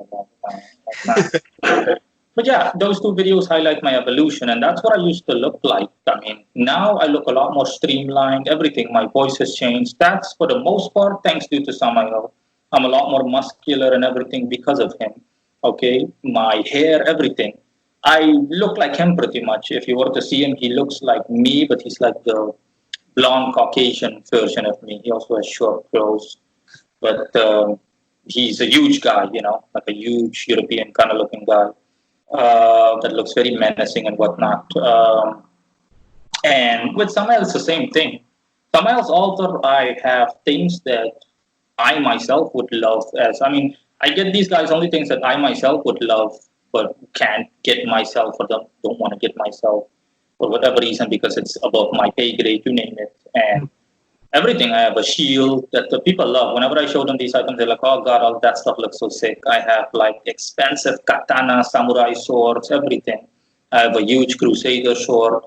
Speaker 2: But yeah, those 2 videos highlight my evolution, and that's what I used to look like. I mean, now I look a lot more streamlined, everything. My voice has changed. That's, for the most part, thanks due to Samael. I'm a lot more muscular and everything because of him. Okay, my hair, everything. I look like him pretty much. If you were to see him, he looks like me, but he's like the blonde Caucasian version of me. He also has short curls, but he's a huge guy, like a huge European kind of looking guy. That looks very menacing and whatnot. And with Samael, it's the same thing. Samael's altar, I have things that I myself would love I get these guys only things that I myself would love, but can't get myself, or don't want to get myself for whatever reason, because it's above my pay grade, you name it. And everything. I have a shield that the people love. Whenever I show them these items, they're like, oh God, all that stuff looks so sick. I have like expensive katana, samurai swords, everything. I have a huge crusader sword.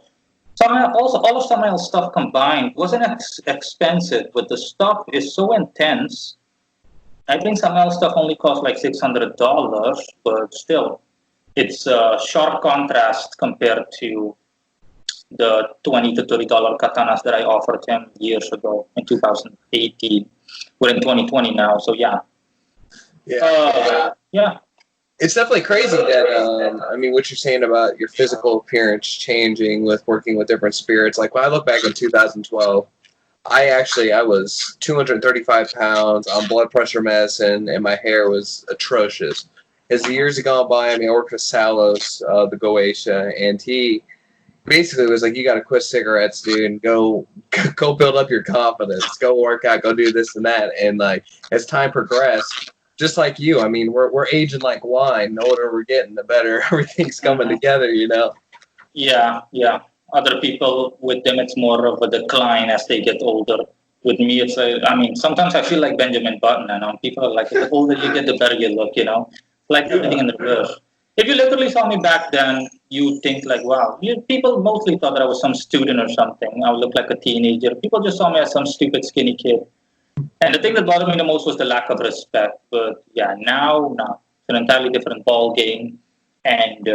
Speaker 2: All of Samael's stuff combined wasn't expensive, but the stuff is so intense. I think Samael's stuff only cost like $600, but still, it's a sharp contrast compared to the $20 to $30 katanas that I offered him years ago in 2018. We're in 2020 now, so yeah.
Speaker 1: It's definitely crazy that, what you're saying about your physical appearance changing with working with different spirits. Like when I look back in 2012, I was 235 pounds on blood pressure medicine, and my hair was atrocious. As the years have gone by, I worked with Salos, the Goetia, and he basically was like, you got to quit cigarettes, dude, and go build up your confidence, go work out, go do this and that. And like as time progressed, just like you, we're aging like wine. The older we're getting, the better everything's coming together,
Speaker 2: Yeah. Other people, with them, it's more of a decline as they get older. With me, it's sometimes I feel like Benjamin Button. People are like, the older you get, the better you look, like everything in the reverse. If you literally saw me back then, you think like, wow. People mostly thought that I was some student or something. I would look like a teenager. People just saw me as some stupid skinny kid. And the thing that bothered me the most was the lack of respect. But yeah, now, it's an entirely different ball game. And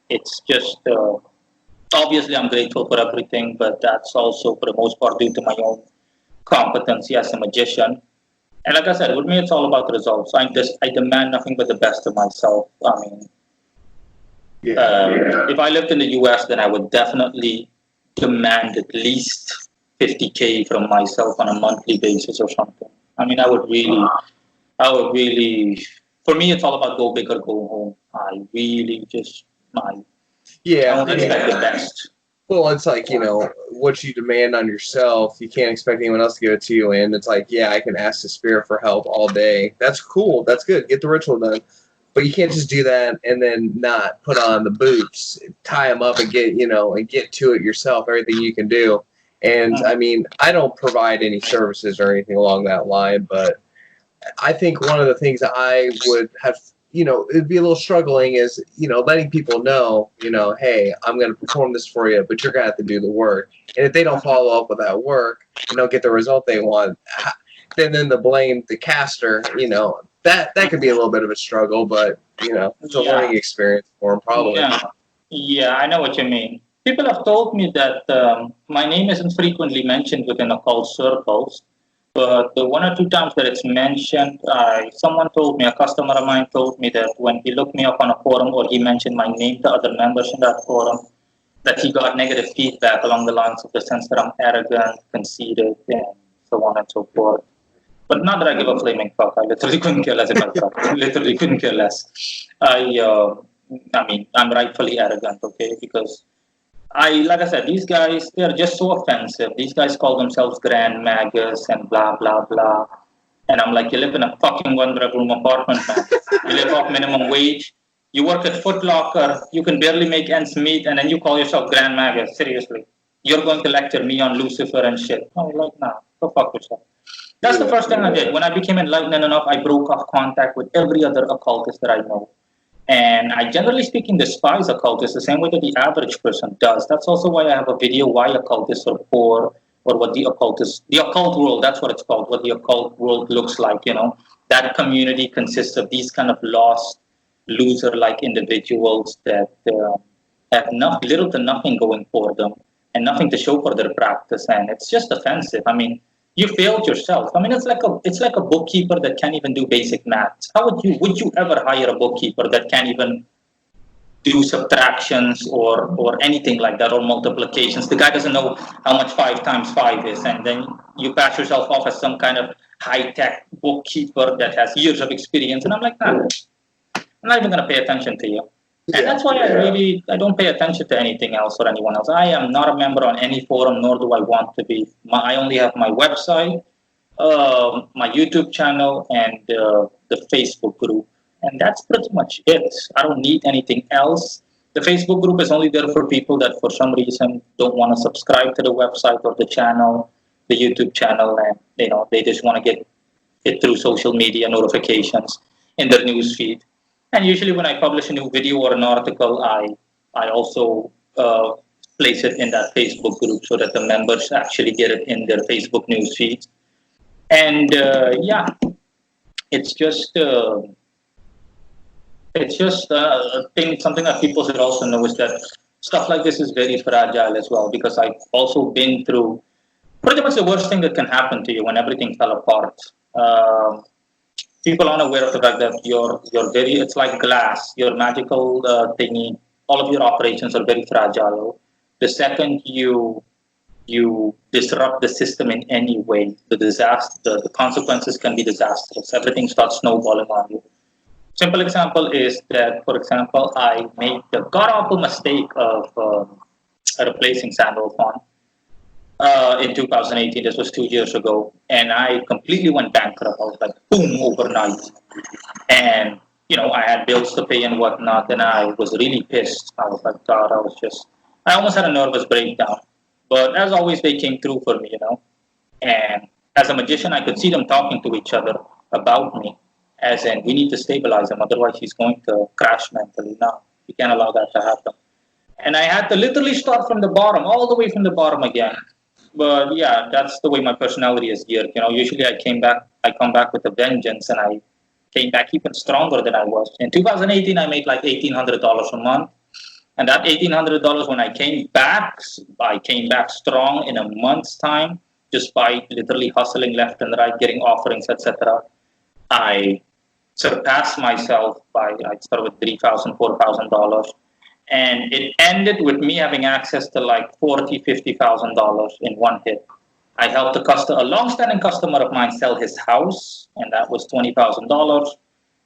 Speaker 2: it's just, obviously I'm grateful for everything, but that's also for the most part due to my own competency as a magician. And like I said, with me, it's all about results. I demand nothing but the best of myself. If I lived in the US, then I would definitely demand at least $50K from myself on a monthly basis or something. I would really for me, it's all about go big or go home. I really just, I
Speaker 1: Yeah,
Speaker 2: only expect the best.
Speaker 1: well, it's like, what you demand on yourself, you can't expect anyone else to give it to you. And it's like, yeah, I can ask the spirit for help all day. That's cool. That's good. Get the ritual done. But you can't just do that and then not put on the boots, tie them up and get to it yourself, everything you can do. And I mean, I don't provide any services or anything along that line, but I think one of the things that I would have, it'd be a little struggling is, letting people know, hey, I'm going to perform this for you, but you're going to have to do the work. And if they don't follow up with that work and don't get the result they want, then the blame the caster, that could be a little bit of a struggle, but, it's a learning experience for them probably.
Speaker 2: Yeah, I know what you mean. People have told me that my name isn't frequently mentioned within occult circles. But the one or two times that it's mentioned, someone told me, a customer of mine told me that when he looked me up on a forum or he mentioned my name to other members in that forum, that he got negative feedback along the lines of the sense that I'm arrogant, conceited, and so on and so forth. But not that I give a flaming fuck. I literally couldn't care less about that. Literally couldn't care less. I mean, I'm rightfully arrogant, okay? Because like I said, these guys, they're just so offensive. These guys call themselves Grand Magus and blah, blah, blah. And I'm like, you live in a fucking one-bedroom apartment, man. You live off minimum wage. You work at Foot Locker. You can barely make ends meet. And then you call yourself Grand Magus. Seriously. You're going to lecture me on Lucifer and shit. I'm like, nah, go fuck yourself. That's the first thing I did. When I became enlightened enough, I broke off contact with every other occultist that I know. And I, generally speaking, despise occultists the same way that the average person does. That's also why I have a video, why occultists are poor, or what the occult world, that's what it's called, what the occult world looks like, That community consists of these kind of lost, loser-like individuals that have little to nothing going for them and nothing to show for their practice. And it's just offensive. I mean, you failed yourself. I mean, it's like a bookkeeper that can't even do basic maths. How would you ever hire a bookkeeper that can't even do subtractions or anything like that, or multiplications? The guy doesn't know how much 5 times 5 is, and then you pass yourself off as some kind of high-tech bookkeeper that has years of experience. And I'm like, nah, I'm not even going to pay attention to you. And that's why I don't pay attention to anything else or anyone else. I am not a member on any forum, nor do I want to be. I only have my website, my YouTube channel, and the Facebook group. And that's pretty much it. I don't need anything else. The Facebook group is only there for people that for some reason don't want to subscribe to the website or the channel, the YouTube channel, and they just want to get it through social media notifications in their news feed. And usually when I publish a new video or an article, I also place it in that Facebook group so that the members actually get it in their Facebook news feeds. And it's just a thing. Something that people should also know is that stuff like this is very fragile as well, because I've also been through pretty much the worst thing that can happen to you when everything fell apart. People aren't aware of the fact that it's like glass, your magical thingy, all of your operations are very fragile. The second you disrupt the system in any way, the consequences can be disastrous. Everything starts snowballing on you. Simple example is that, for example, I made the god-awful mistake of replacing Sandal Font. In 2018, this was 2 years ago, and I completely went bankrupt. I was like, boom, overnight. And, I had bills to pay and whatnot, and I was really pissed. I was like, God, I almost had a nervous breakdown. But as always, they came through for me, And as a magician, I could see them talking to each other about me, as in, we need to stabilize him, otherwise he's going to crash mentally. No, we can't allow that to happen. And I had to literally start from the bottom, all the way from the bottom again. But yeah, that's the way my personality is geared. Usually I come back with a vengeance, and I came back even stronger than I was. In 2018, I made like $1,800 a month. And that $1,800, when I came back strong in a month's time, just by literally hustling left and right, getting offerings, etc. I surpassed myself I started with $3,000, $4,000. And it ended with me having access to like $40,000, $50,000 in one hit. I helped a long-standing customer of mine sell his house, and that was $20,000.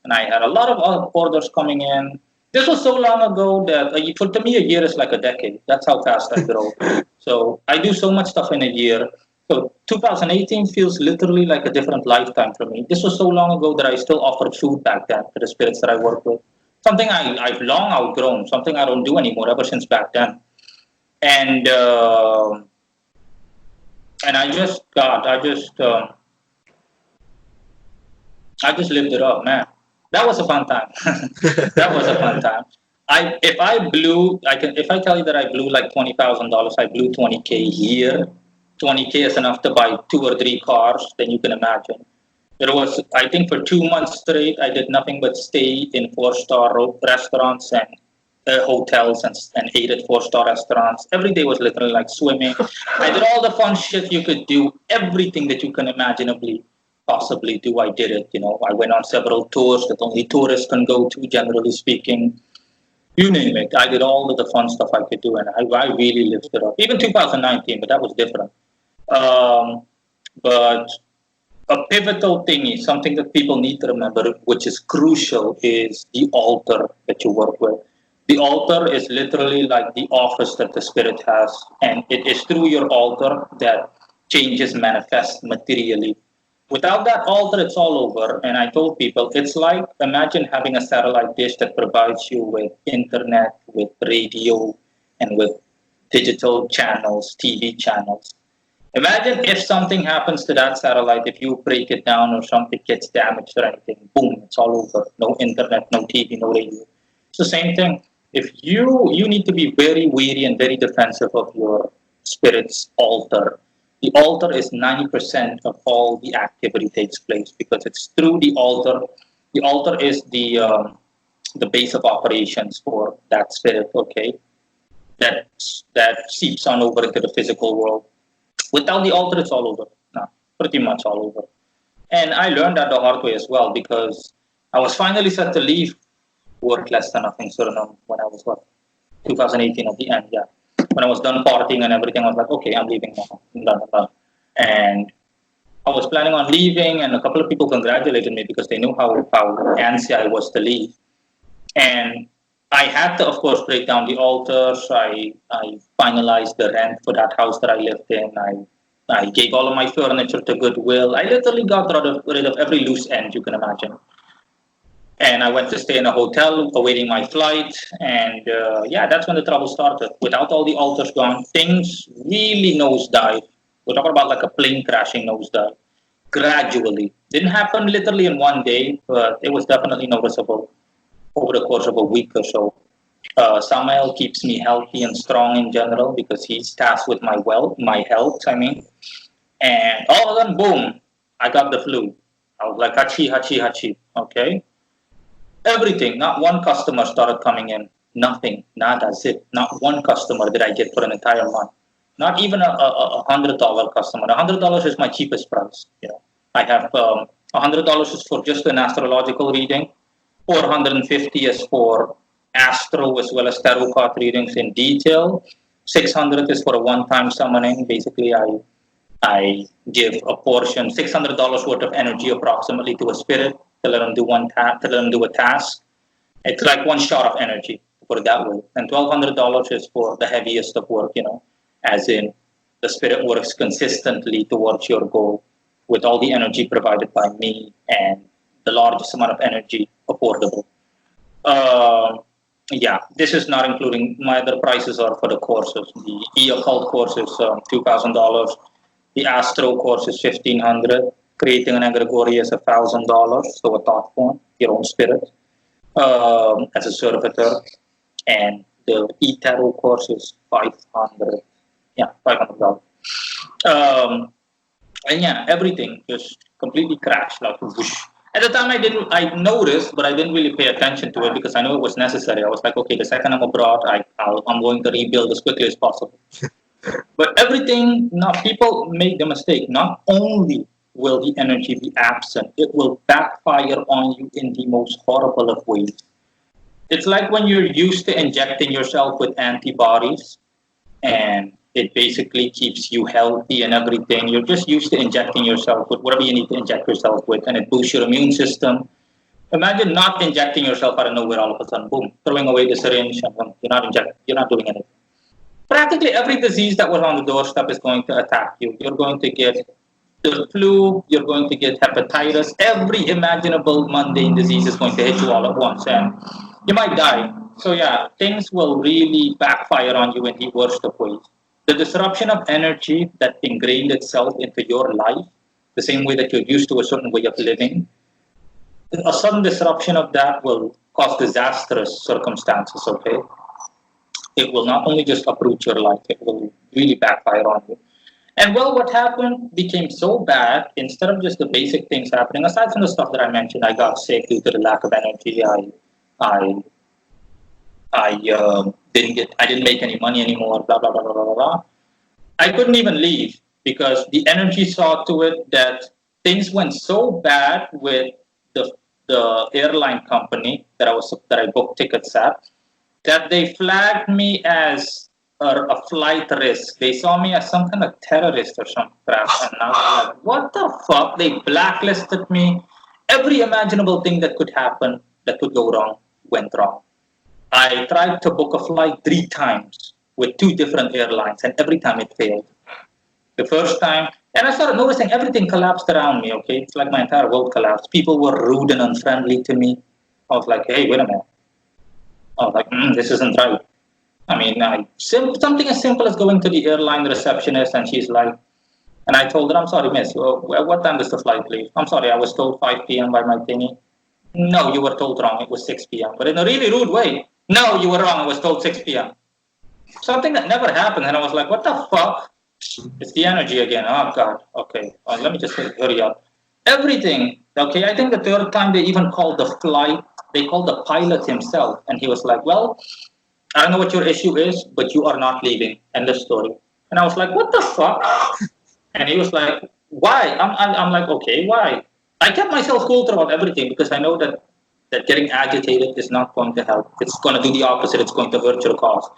Speaker 2: and I had a lot of orders coming in. This was so long ago that to me, a year is like a decade. That's how fast I grow. So I do so much stuff in a year. So 2018 feels literally like a different lifetime for me. This was so long ago that I still offered food back then to the spirits that I work with. Something I've long outgrown, something I don't do anymore ever since back then. And I just lived it up, man. That was a fun time. That was a fun time. If I tell you that I blew like $20,000, I blew 20K a year. 20K is enough to buy 2 or 3 cars. Then you can imagine. There was, I think, for 2 months straight, I did nothing but stay in 4-star restaurants and hotels and ate at 4-star restaurants. Every day was literally like swimming. I did all the fun shit you could do, everything that you can imaginably possibly do. I did it. I went on several tours that only tourists can go to, generally speaking. You name it. I did all of the fun stuff I could do, and I really lived it up. Even 2019, but that was different. But a pivotal thing is something that people need to remember, which is crucial, is the altar that you work with. The altar is literally like the office that the spirit has, and it is through your altar that changes manifest materially. Without that altar, it's all over. And I told people, it's like, imagine having a satellite dish that provides you with internet, with radio, and with digital channels, TV channels. Imagine if something happens to that satellite, if you break it down or something gets damaged or anything, boom, it's all over. No internet, no TV, no radio. It's the same thing. If you need to be very wary and very defensive of your spirit's altar. The altar is 90% of all the activity takes place because it's through the altar. The altar is the base of operations for that spirit, okay? That seeps on over into the physical world. Without the altar, it's all over. No, pretty much all over. And I learned that the hard way as well because I was finally set to leave work less than nothing Suriname when I was 2018 at the end, yeah. When I was done partying and everything, I was like, okay, I'm leaving now. I'm done. And I was planning on leaving, and a couple of people congratulated me because they knew how antsy I was to leave. And I had to, of course, break down the altars. I finalized the rent for that house that I lived in. I gave all of my furniture to Goodwill. I literally got rid of every loose end you can imagine. And I went to stay in a hotel awaiting my flight. And that's when the trouble started. Without all the altars gone, things really nosedive. We're talking about like a plane crashing nosedive. Gradually. Didn't happen literally in one day, but it was definitely noticeable over the course of a week or so. Samael keeps me healthy and strong in general because he's tasked with my health, I mean. And all of a sudden, boom, I got the flu. I was like, hachi, okay? Everything, not one customer started coming in. Nothing, nada, zip. Not one customer did I get for an entire month. Not even a $100 customer. $100 is my cheapest price. I have $100 is for just an astrological reading. $450 is for astro as well as tarot card readings in detail. $600 is for a one-time summoning. Basically, I give a portion, $600 worth of energy approximately to a spirit to let them do a task. It's like one shot of energy, to put it that way. And $1,200 is for the heaviest of work, as in the spirit works consistently towards your goal with all the energy provided by me and the largest amount of energy affordable. This is not including my other prices are for the courses. The e-occult course is $2,000. The astro course is $1,500. Creating an egregore is $1,000. So a thought form, your own spirit, as a servitor. And the e-tarot course is $500. Yeah, $500. Everything just completely crashed like whoosh. At the time, I noticed, but I didn't really pay attention to it because I knew it was necessary. I was like, okay, the second I'm abroad, I'm going to rebuild as quickly as possible. But everything, now people make the mistake. Not only will the energy be absent, it will backfire on you in the most horrible of ways. It's like when you're used to injecting yourself with antibodies and it basically keeps you healthy and everything. You're just used to injecting yourself with whatever you need to inject yourself with, and it boosts your immune system. Imagine not injecting yourself out of nowhere all of a sudden, boom, throwing away the syringe, and you're not doing anything. Practically every disease that was on the doorstep is going to attack you. You're going to get the flu, you're going to get hepatitis, every imaginable mundane disease is going to hit you all at once, and you might die. So yeah, things will really backfire on you in the worst of ways. The disruption of energy that ingrained itself into your life, the same way that you're used to a certain way of living, a sudden disruption of that will cause disastrous circumstances, okay? It will not only just uproot your life, it will really backfire on you. And well, what happened became so bad, instead of just the basic things happening, aside from the stuff that I mentioned, I got sick due to the lack of energy. I, I didn't make any money anymore, blah, blah, blah, blah, blah, blah. I couldn't even leave because the energy saw to it that things went so bad with the airline company that I booked tickets at, that they flagged me as a flight risk. They saw me as some kind of terrorist or some crap. And I was like, what the fuck? They blacklisted me. Every imaginable thing that could happen, that could go wrong, went wrong. I tried to book a flight 3 times with 2 different airlines, and every time it failed. The first time, and I started noticing everything collapsed around me, okay? It's like my entire world collapsed. People were rude and unfriendly to me. I was like, hey, wait a minute. I was like, this isn't right. I mean, something as simple as going to the airline receptionist, and she's like, and I told her, I'm sorry, miss, what time does the flight leave? I'm sorry, I was told 5 p.m. by my thingy. No, you were told wrong. It was 6 p.m. But in a really rude way. No, you were wrong. I was told 6 p.m. Something that never happened. And I was like, what the fuck? It's the energy again. Oh, God. Okay. Let me just hurry up. Everything. Okay. I think the third time they even called the flight, they called the pilot himself. And he was like, well, I don't know what your issue is, but you are not leaving. End of story. And I was like, what the fuck? And he was like, why? I'm like, okay, why? I kept myself cool throughout everything because I know that getting agitated is not going to help. It's going to do the opposite. It's going to hurt your cause.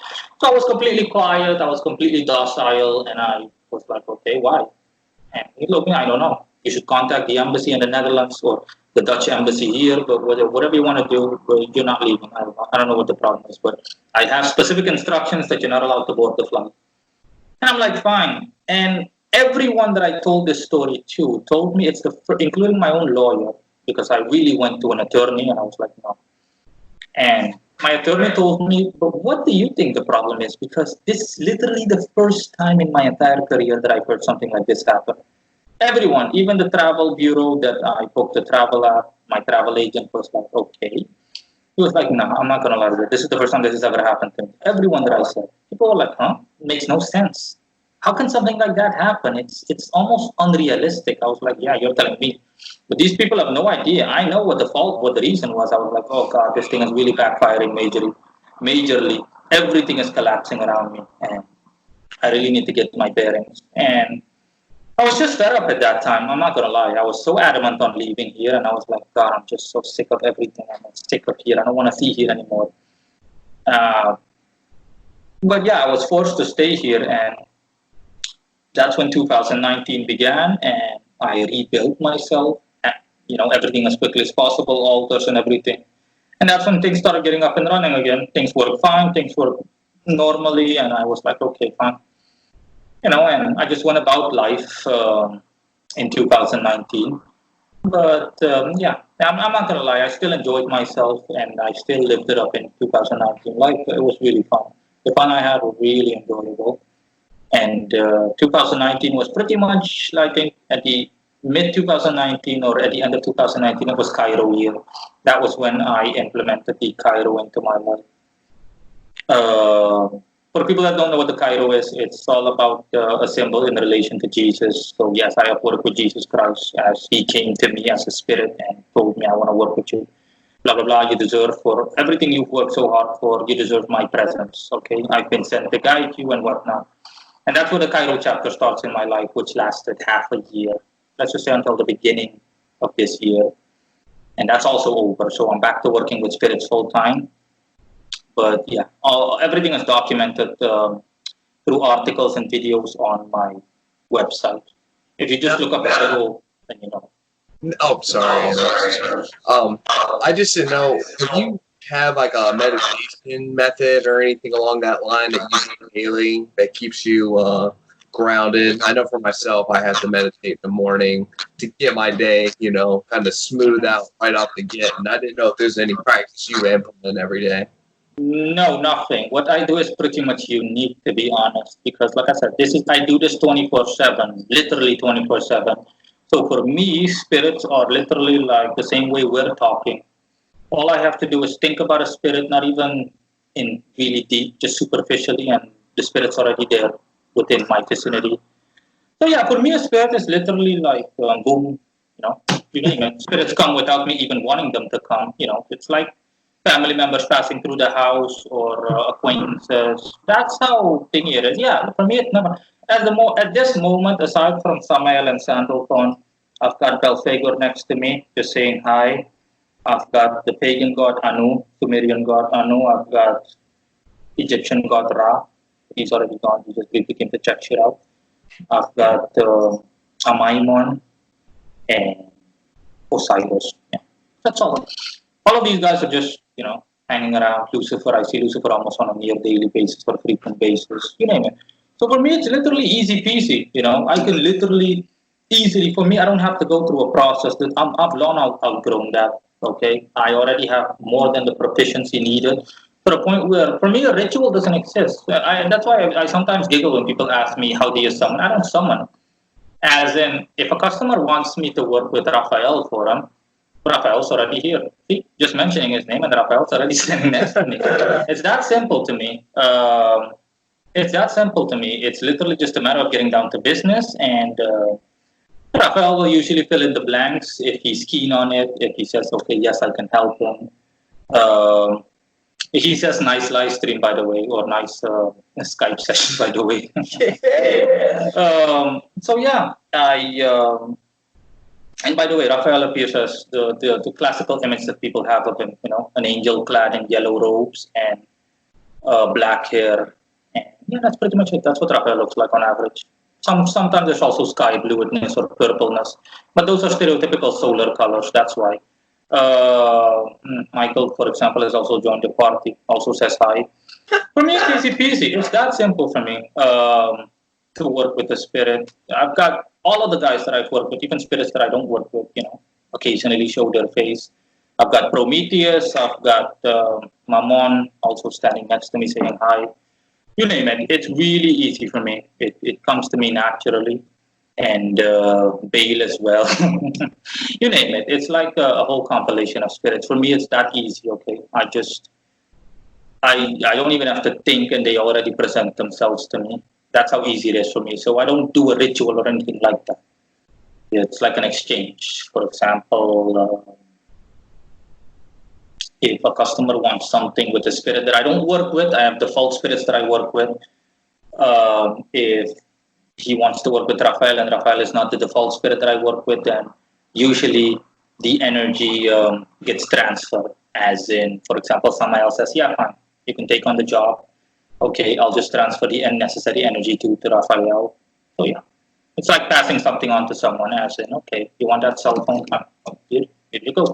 Speaker 2: So I was completely quiet. I was completely docile. And I was like, okay, why? And he looked at me, I don't know. You should contact the embassy in the Netherlands or the Dutch embassy here. But whatever you want to do, you're not leaving. I don't know what the problem is. But I have specific instructions that you're not allowed to board the flight. And I'm like, fine. And everyone that I told this story to told me including my own lawyer, because I really went to an attorney and I was like, no. And my attorney told me, but what do you think the problem is? Because this is literally the first time in my entire career that I've heard something like this happen. Everyone, even the travel bureau that I booked the travel at, my travel agent was like, okay. He was like, no, I'm not going to lie to you. This is the first time this has ever happened to me. Everyone that I said, people were like, huh? It makes no sense. How can something like that happen? It's almost unrealistic. I was like, yeah, you're telling me. But these people have no idea. I know what the reason was. I was like, oh God, this thing is really backfiring majorly. Everything is collapsing around me. And I really need to get my bearings. And I was just fed up at that time. I'm not going to lie. I was so adamant on leaving here. And I was like, God, I'm just so sick of everything. I'm sick of here. I don't want to see here anymore. But yeah, I was forced to stay here. And that's when 2019 began. And I rebuilt myself. Everything as quickly as possible, altars and everything. And that's when things started getting up and running again. Things worked fine. Things worked normally. And I was like, okay, fine. And I just went about life in 2019. But I'm not going to lie. I still enjoyed myself and I still lived it up in 2019. It was really fun. The fun I had was really enjoyable. And 2019 was pretty much like at the mid 2019 or at the end of 2019, it was Cairo year. That was when I implemented the Cairo into my life. For people that don't know what the Cairo is, it's all about a symbol in relation to Jesus. So yes, I have worked with Jesus Christ as he came to me as a spirit and told me, I want to work with you. Blah, blah, blah. You deserve for everything you've worked so hard for. You deserve my presence. Okay. I've been sent to guide you and whatnot. And that's where the Cairo chapter starts in my life, which lasted half a year. Let's just say until the beginning of this year. And that's also over. So I'm back to working with spirits full time. But yeah, everything is documented through articles and videos on my website. If you just look up Cairo, then you know.
Speaker 1: Oh, sorry. I just didn't know. Do you have like a meditation method or anything along that line that you do daily that keeps you grounded? I know for myself, I have to meditate in the morning to get my day, kind of smooth out right off the get. And I didn't know if there's any practice you implement every day.
Speaker 2: No, nothing. What I do is pretty much unique, to be honest, because like I said, I do this 24/7, literally 24/7. So for me, spirits are literally like the same way we're talking. All I have to do is think about a spirit, not even in really deep, just superficially, and the spirit's already there within my vicinity. So yeah, for me, a spirit is literally like boom, you name it. Spirits come without me even wanting them to come. It's like family members passing through the house or acquaintances. That's how thingy it is. Yeah, for me, it's never. At this moment, aside from Samael and Sandalphon, I've got Belphegor next to me, just saying hi. I've got the pagan god Anu, Sumerian god Anu. I've got Egyptian god Ra. He's already gone. He just became to check shit out. I've got Amaimon and Osiris. Yeah, that's all. All of these guys are just, hanging around. Lucifer, I see Lucifer almost on a near daily basis or frequent basis. You name it. So for me, it's literally easy peasy. I can literally easily. For me, I don't have to go through a process. That I've long outgrown that. Okay, I already have more than the proficiency needed to the point where, for me, a ritual doesn't exist. That's why I sometimes giggle when people ask me, "How do you summon?" I don't summon. As in, if a customer wants me to work with Raphael for him, Raphael's already here. See, just mentioning his name and Raphael's already sitting next to me. It's that simple to me. It's literally just a matter of getting down to business, and Raphael will usually fill in the blanks if he's keen on it. If he says, "Okay, yes, I can help him." Um he says, "Nice live stream, by the way," or "Nice Skype session, by the way." So yeah, and by the way, Raphael appears as the classical image that people have of him, an angel clad in yellow robes and black hair. And yeah, that's pretty much it. That's what Raphael looks like on average. Sometimes there's also sky blueness or purpleness, but those are stereotypical solar colors. That's why. Michael, for example, has also joined the party. Also says hi. For me, it's easy peasy. It's that simple for me to work with the spirit. I've got all of the guys that I've worked with, even spirits that I don't work with, occasionally show their face. I've got Prometheus. I've got Mammon also standing next to me saying hi. You name it. It's really easy for me. It comes to me naturally. And Bale as well. You name it. It's like a whole compilation of spirits. For me, it's that easy, okay? I don't even have to think and they already present themselves to me. That's how easy it is for me. So I don't do a ritual or anything like that. It's like an exchange. For example, if a customer wants something with a spirit that I don't work with, I have default spirits that I work with. If he wants to work with Raphael and Raphael is not the default spirit that I work with, then usually the energy gets transferred. As in, for example, someone else says, "Yeah, fine, you can take on the job." Okay, I'll just transfer the unnecessary energy to Raphael. So yeah, it's like passing something on to someone as in, "Okay, you want that cell phone? Here you go."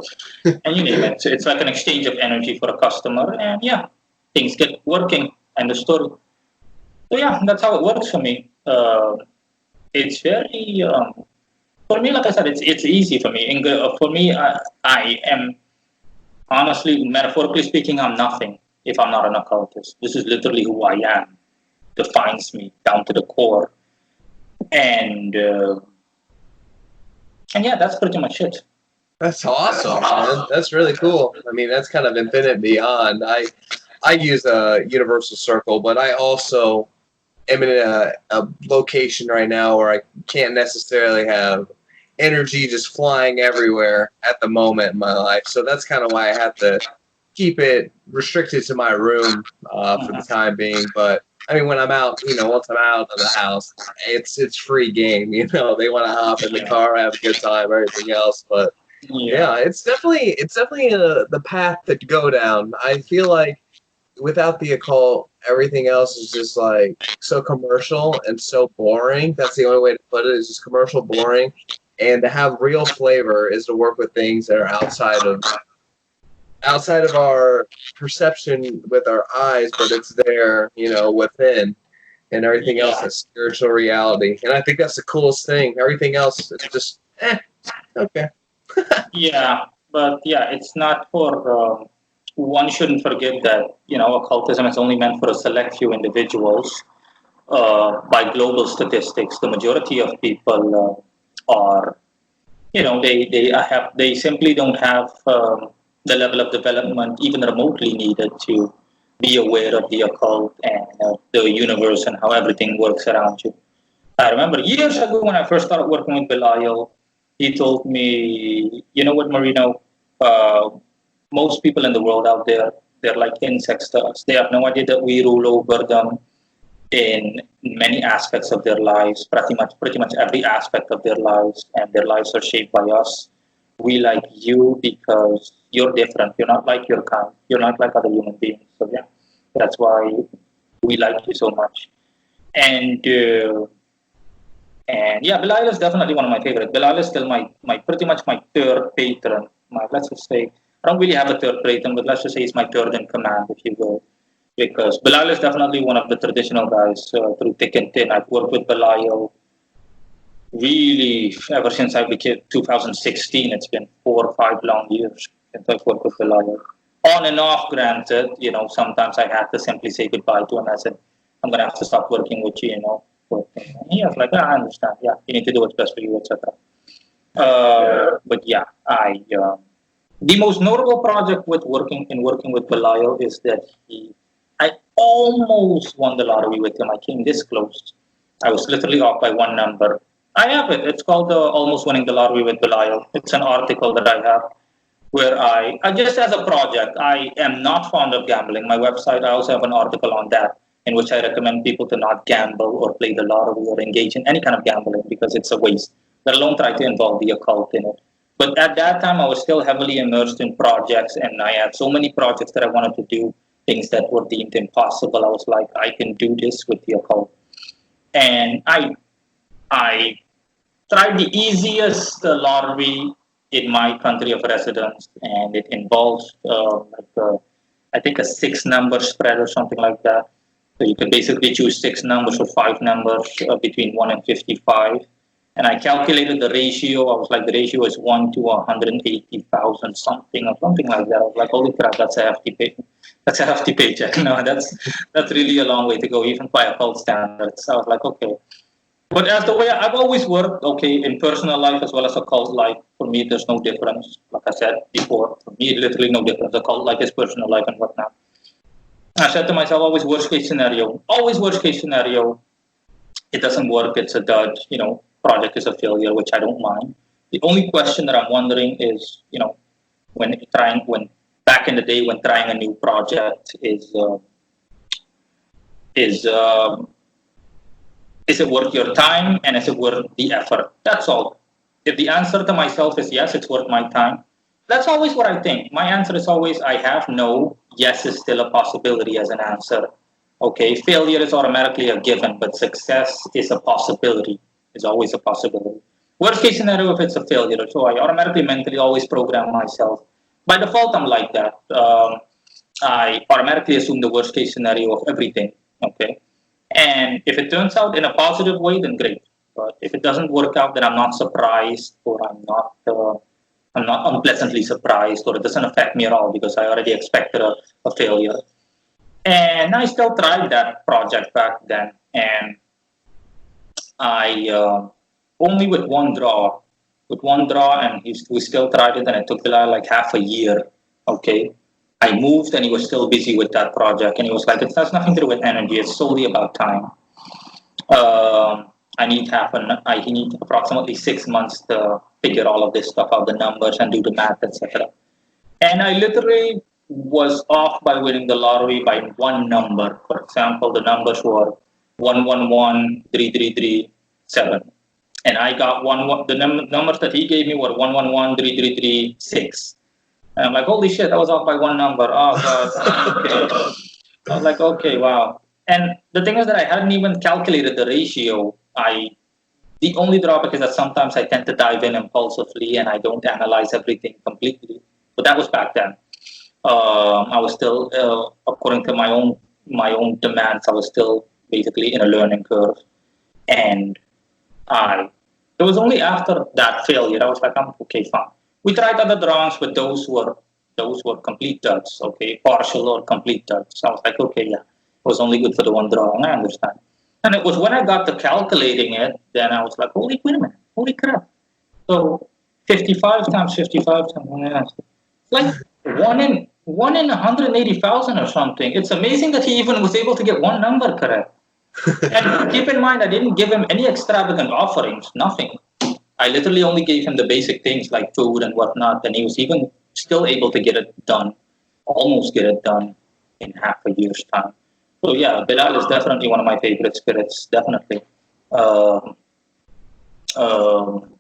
Speaker 2: And you name it. So it's like an exchange of energy for a customer. And yeah, things get working. End of story. So yeah, that's how it works for me. It's very for me, like I said, it's easy for me. For me, I am honestly, metaphorically speaking, I'm nothing if I'm not an occultist. This is literally who I am. Defines me down to the core, and yeah, that's pretty much it.
Speaker 1: That's awesome, man. That's really cool. I mean, that's kind of infinite beyond. I use a universal circle, but I also am in a location right now where I can't necessarily have energy just flying everywhere at the moment in my life. So that's kind of why I have to keep it restricted to my room for the time being. But I mean, when I'm out, once I'm out of the house, it's free game. They want to hop in the car, have a good time, everything else. But yeah, it's definitely the path to go down. I feel like without the occult, everything else is just like so commercial and so boring. That's the only way to put it, is just commercial, boring. And to have real flavor is to work with things that are outside of our perception with our eyes, but it's there, within, and everything else is spiritual reality. And I think that's the coolest thing. Everything else is just, okay.
Speaker 2: But it's not for. One shouldn't forget that occultism is only meant for a select few individuals. By global statistics, the majority of people are, they simply don't have the level of development even remotely needed to be aware of the occult and the universe and how everything works around you. I remember years ago when I first started working with Belial, he told me, you know what, Morino, uh, most people in the world out there, they're like insects to us. They have no idea that we rule over them in many aspects of their lives, pretty much every aspect of their lives, and their lives are shaped by us. We like you because you're different. You're not like your kind. You're not like other human beings. So that's why we like you so much. And Belial is definitely one of my favorites. Belial is still my pretty much my third patron. Let's just say I don't really have a third patron, but let's just say he's my third in command, if you will. Because Belial is definitely one of the traditional guys through thick and thin. I've worked with Belial really ever since I became 2016. It's been 4 or 5 long years since I've worked with Belial. On and off, granted, sometimes I had to simply say goodbye to him. I said, I'm going to have to stop working with you, But he was like, I understand. Yeah, you need to do what's best for you, etc. But the most notable project working with Belial is that I almost won the lottery with him. I came this close. I was literally off by one number. I have it. It's called Almost Winning the Lottery with Belial. It's an article that I have where I just as a project, I am not fond of gambling. My website, I also have an article on that in which I recommend people to not gamble or play the lottery or engage in any kind of gambling because it's a waste, let alone try to involve the occult in it. But at that time, I was still heavily immersed in projects, and I had so many projects that I wanted to do, things that were deemed impossible. I was like, I can do this with the occult. And I tried the easiest lottery in my country of residence, and it involves I think a 6-number spread or something like that. So you can basically choose 6 numbers or 5 numbers between 1 and 55. And I calculated the ratio. I was like, the ratio is 1 to 180,000 something or something like that. I was like, holy crap, that's a hefty pay. That's a hefty paycheck. No, that's really a long way to go, even by occult standards. So I was like, okay. But as the way I've always worked, okay, in personal life as well as occult life, for me, there's no difference. Like I said before, for me, literally no difference. Occult life is personal life and whatnot. I said to myself, always worst case scenario. Always worst case scenario. It doesn't work. It's a dud. Project is a failure, which I don't mind. The only question that I'm wondering is, when back in the day when trying a new project is it worth your time and is it worth the effort? That's all. If the answer to myself is yes, it's worth my time. That's always what I think. My answer is always I have no. Yes is still a possibility as an answer. Okay, failure is automatically a given, but success is a possibility. It's always a possibility. Worst case scenario if it's a failure. So I automatically mentally always program myself. By default, I'm like that. I automatically assume the worst case scenario of everything. Okay, and if it turns out in a positive way, then great. But if it doesn't work out, then I'm not surprised, or I'm not unpleasantly surprised, or it doesn't affect me at all because I already expected a failure. And I still tried that project back then, and I only with one draw, and we still tried it, and it took Bilal like half a year. Okay, I moved, and he was still busy with that project, and he was like, "It has nothing to do with energy; it's solely about time." I need he needs approximately 6 months to figure all of this stuff out, the numbers, and do the math, etc. And I literally was off by winning the lottery by one number. For example, the numbers were 1113337, and I got the numbers that he gave me were 1113336. And I'm like, holy shit, I was off by one number. Oh god. Okay. I was like, okay, wow. And the thing is that I hadn't even calculated the ratio. I The only drawback is that sometimes I tend to dive in impulsively and I don't analyze everything completely. But that was back then. I was still, according to my own demands, I was still basically in a learning curve, and I. It was only after that failure I was like, I'm okay, fine. We tried other drawings, but those were complete duds. Okay, partial or complete duds. I was like, okay, yeah, it was only good for the one drawing. I understand. And it was when I got to calculating it, then I was like, holy, wait a minute, holy crap. So 55 times 55 times, yeah, it's like one in 180,000 or something. It's amazing that he even was able to get one number correct. And keep in mind, I didn't give him any extravagant offerings, nothing. I literally only gave him the basic things like food and whatnot, and he was even still able to get it done, almost get it done in half a year's time. So yeah, Bilal is definitely one of my favorite spirits, definitely. Um, um,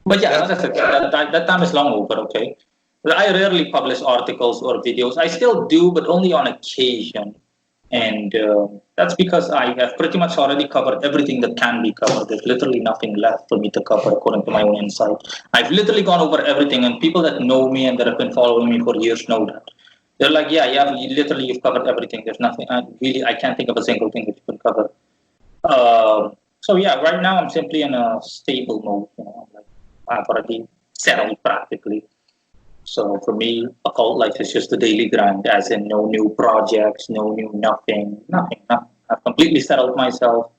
Speaker 2: but yeah, that's it. That time is long over, okay? Well, I rarely publish articles or videos. I still do, but only on occasion. And that's because I have pretty much already covered everything that can be covered. There's literally nothing left for me to cover according to my own insight. I've literally gone over everything, and people that know me and that have been following me for years know that. They're like, yeah, you've covered everything. There's nothing. I can't think of a single thing that you can cover. So yeah, right now I'm simply in a stable mode. Like I've already settled practically. So for me, occult life is just a daily grind, as in no new projects, no new nothing. I've completely settled myself,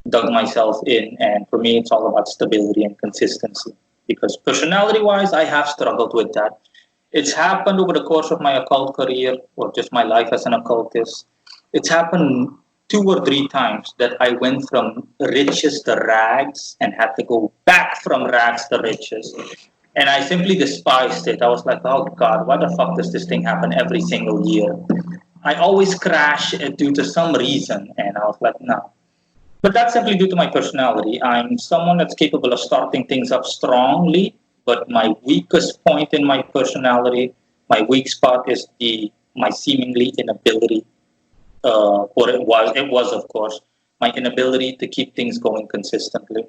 Speaker 2: dug myself in, and for me, it's all about stability and consistency. Because personality-wise, I have struggled with that. It's happened over the course of my occult career, or just my life as an occultist. It's happened 2 or 3 times that I went from riches to rags and had to go back from rags to riches. And I simply despised it. I was like, oh God, why the fuck does this thing happen every single year? I always crash due to some reason. And I was like, no. But that's simply due to my personality. I'm someone that's capable of starting things up strongly, but my weakest point in my personality, my weak spot is my seemingly inability, or it was of course, my inability to keep things going consistently.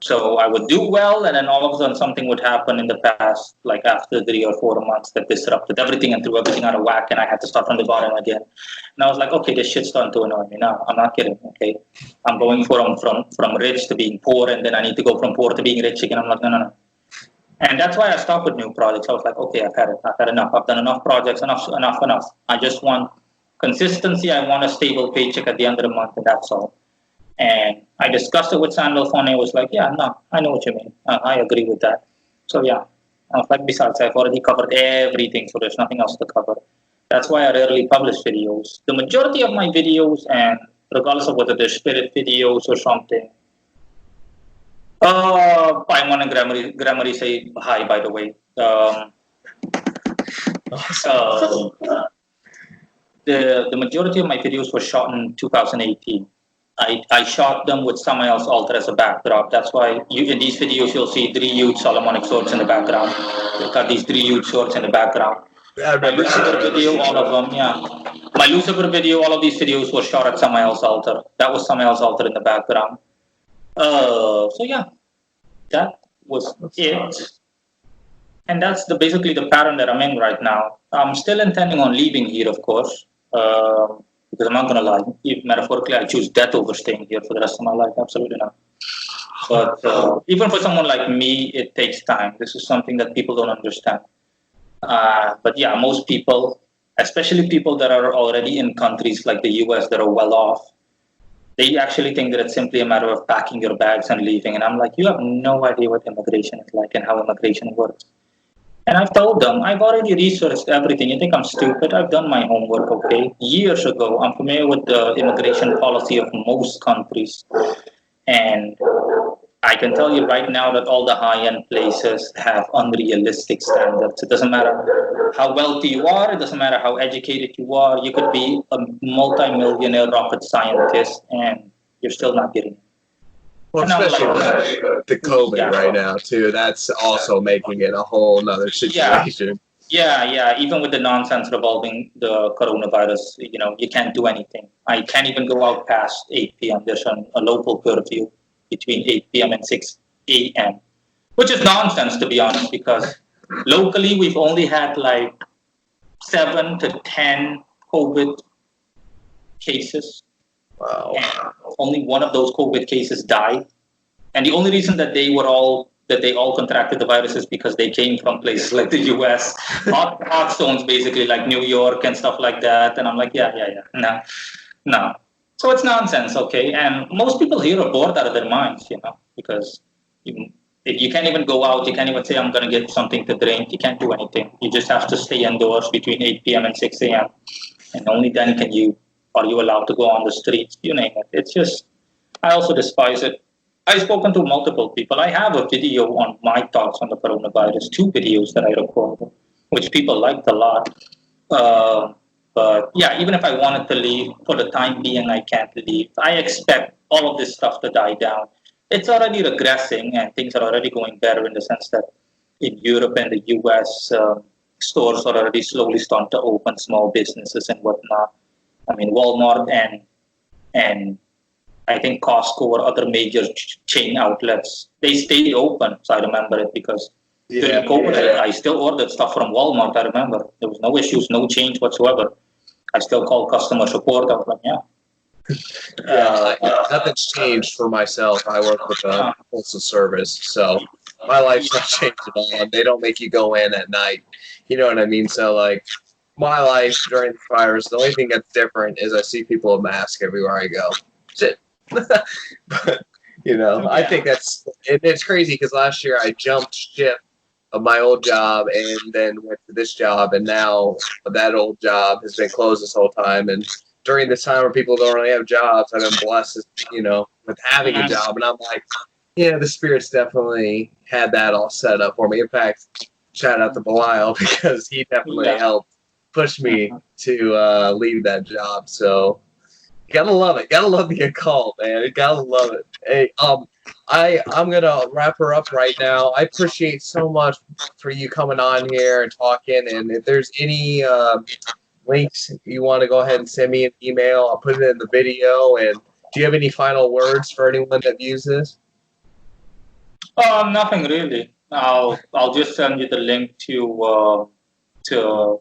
Speaker 2: So I would do well, and then all of a sudden something would happen in the past, like after 3 or 4 months, that disrupted everything and threw everything out of whack, and I had to start from the bottom again. And I was like, okay, this shit's starting to annoy me. No, I'm not kidding. Okay, I'm going from rich to being poor, and then I need to go from poor to being rich again. I'm like, no, no, no. And that's why I stopped with new projects. I was like, okay, I've had it. I've had enough. I've done enough projects. Enough. I just want consistency. I want a stable paycheck at the end of the month, and that's all. And I discussed it with Sandal Fone. I was like, yeah, no, I know what you mean. I agree with that. So yeah, I was like, besides, I've already covered everything, so there's nothing else to cover. That's why I rarely publish videos. The majority of my videos, and regardless of whether they're spirit videos or something, Paimon and Grammary say hi, by the way. The majority of my videos were shot in 2018. I shot them with Samael's altar as a backdrop. That's why in these videos you'll see 3 huge Solomonic swords in the background. We've got these 3 huge swords in the background. My Lucifer video, all of them, yeah. My Lucifer video, all of these videos were shot at Samael's altar. That was Samael's altar in the background. So yeah, that was it. And that's basically the pattern that I'm in right now. I'm still intending on leaving here, of course. Because I'm not going to lie, if metaphorically I choose death over staying here for the rest of my life, absolutely not. But even for someone like me, it takes time. This is something that people don't understand. But yeah, most people, especially people that are already in countries like the US that are well off, they actually think that it's simply a matter of packing your bags and leaving. And I'm like, you have no idea what immigration is like and how immigration works. And I've told them, I've already researched everything. You think I'm stupid? I've done my homework, okay? Years ago, I'm familiar with the immigration policy of most countries. And I can tell you right now that all the high-end places have unrealistic standards. It doesn't matter how wealthy you are. It doesn't matter how educated you are. You could be a multi-millionaire rocket scientist, and you're still not getting it.
Speaker 1: Well, especially with the COVID right now, too. That's also making it a whole nother situation.
Speaker 2: Yeah. Even with the nonsense revolving the coronavirus, you can't do anything. I can't even go out past 8 p.m. There's a local curfew. between 8 p.m. and 6 a.m., which is nonsense, to be honest, because locally we've only had like 7 to 10 COVID cases.
Speaker 1: Wow.
Speaker 2: And only one of those COVID cases died. And the only reason that they all contracted the virus is because they came from places like the US, hot zones basically, like New York and stuff like that. And I'm like, yeah. No. So it's nonsense, okay? And most people here are bored out of their minds, because you can't even go out. You can't even say, I'm going to get something to drink. You can't do anything. You just have to stay indoors between 8 p.m. and 6 a.m. And only then are you allowed to go on the streets, you name it. It's just, I also despise it. I've spoken to multiple people. I have a video on my thoughts on the coronavirus, 2 videos that I recorded, which people liked a lot. But yeah, even if I wanted to leave, for the time being, I can't leave. I expect all of this stuff to die down. It's already regressing, and things are already going better in the sense that in Europe and the US, stores are already slowly starting to open, small businesses and whatnot. I mean, Walmart and I think Costco or other major chain outlets, they stayed open. So I remember it because during COVID, I still ordered stuff from Walmart. I remember there was no issues, no change whatsoever. I still called customer support. I was like,
Speaker 1: Nothing's changed for myself. I work with a postal service, so my life's not changed at all. And they don't make you go in at night. You know what I mean? So like my life during the virus, the only thing that's different is I see people with masks everywhere I go. That's it. But I think it's crazy because last year I jumped ship of my old job and then went to this job, and now that old job has been closed this whole time. And during this time where people don't really have jobs, I've been blessed, with having a job. And I'm like, the Spirit's definitely had that all set up for me. In fact, shout out to Belial because he definitely helped push me to leave that job. So gotta love it. Gotta love the occult, man. You gotta love it. Hey, I'm gonna wrap her up right now. I appreciate so much for you coming on here and talking. And if there's any links you want to go ahead and send me an email, I'll put it in the video. And do you have any final words for anyone that views this?
Speaker 2: nothing really. I'll just send you the link to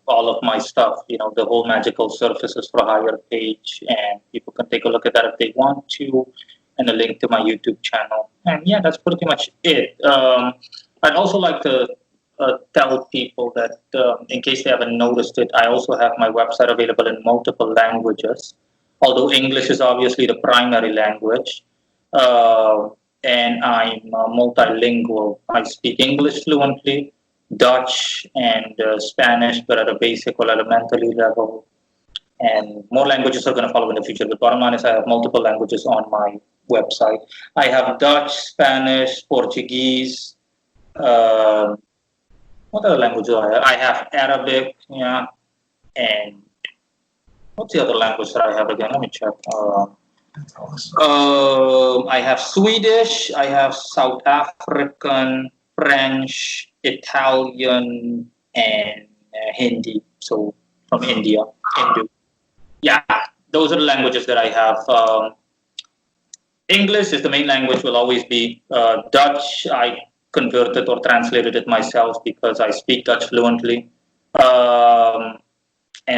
Speaker 2: all of my stuff, the whole Magical Surfaces for Hire page, and people can take a look at that if they want to, and a link to my YouTube channel. And yeah, that's pretty much it. I'd also like to tell people that in case they haven't noticed it, I also have my website available in multiple languages, although English is obviously the primary language. And I'm multilingual. I speak English fluently, Dutch and Spanish, but at a basic or elementary level. And more languages are going to follow in the future. The bottom line is I have multiple languages on my website. I have Dutch, Spanish, Portuguese. What other languages do I have? I have Arabic, and what's the other language that I have again? Let me check. I have Swedish, I have South African, French, Italian, and Hindi. So from India, Hindu. Yeah, those are the languages that I have. English is the main language, will always be. Dutch, I converted or translated it myself because I speak Dutch fluently. And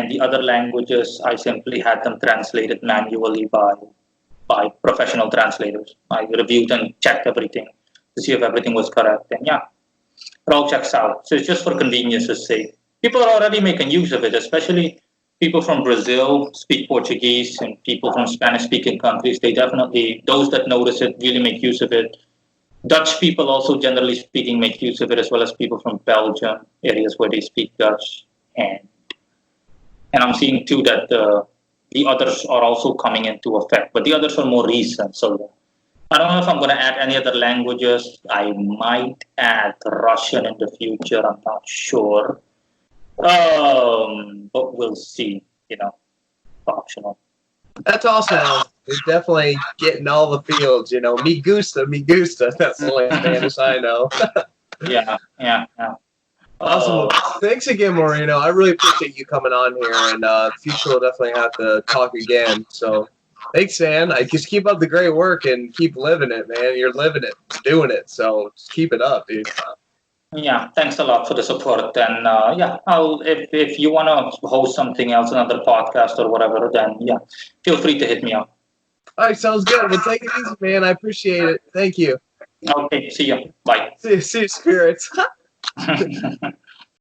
Speaker 2: the other languages, I simply had them translated manually by professional translators. I reviewed and checked everything to see if everything was correct. And yeah, it all checks out. So it's just for convenience's sake. People are already making use of it, especially people from Brazil speak Portuguese, and people from Spanish-speaking countries. They definitely, those that notice it, really make use of it. Dutch people also, generally speaking, make use of it, as well as people from Belgium, areas where they speak Dutch. And I'm seeing too that the others are also coming into effect, but the others are more recent. So I don't know if I'm going to add any other languages. I might add Russian in the future. I'm not sure. But we'll see, optional.
Speaker 1: That's awesome. It's definitely getting all the fields, Me gusta. That's the only Spanish I know.
Speaker 2: Yeah.
Speaker 1: Awesome. Thanks again, Morino. I really appreciate you coming on here, and the future we'll definitely have to talk again. So Thanks, man. I just keep up the great work and keep living it, man. You're living it, doing it. So just keep it up, dude.
Speaker 2: Yeah, thanks a lot for the support. And yeah, I'll if you wanna host something else, another podcast or whatever, then yeah, feel free to hit me up.
Speaker 1: All right, sounds good. Well, take it easy, man. I appreciate it. Thank you.
Speaker 2: Okay, see you. Bye.
Speaker 1: See you, spirits.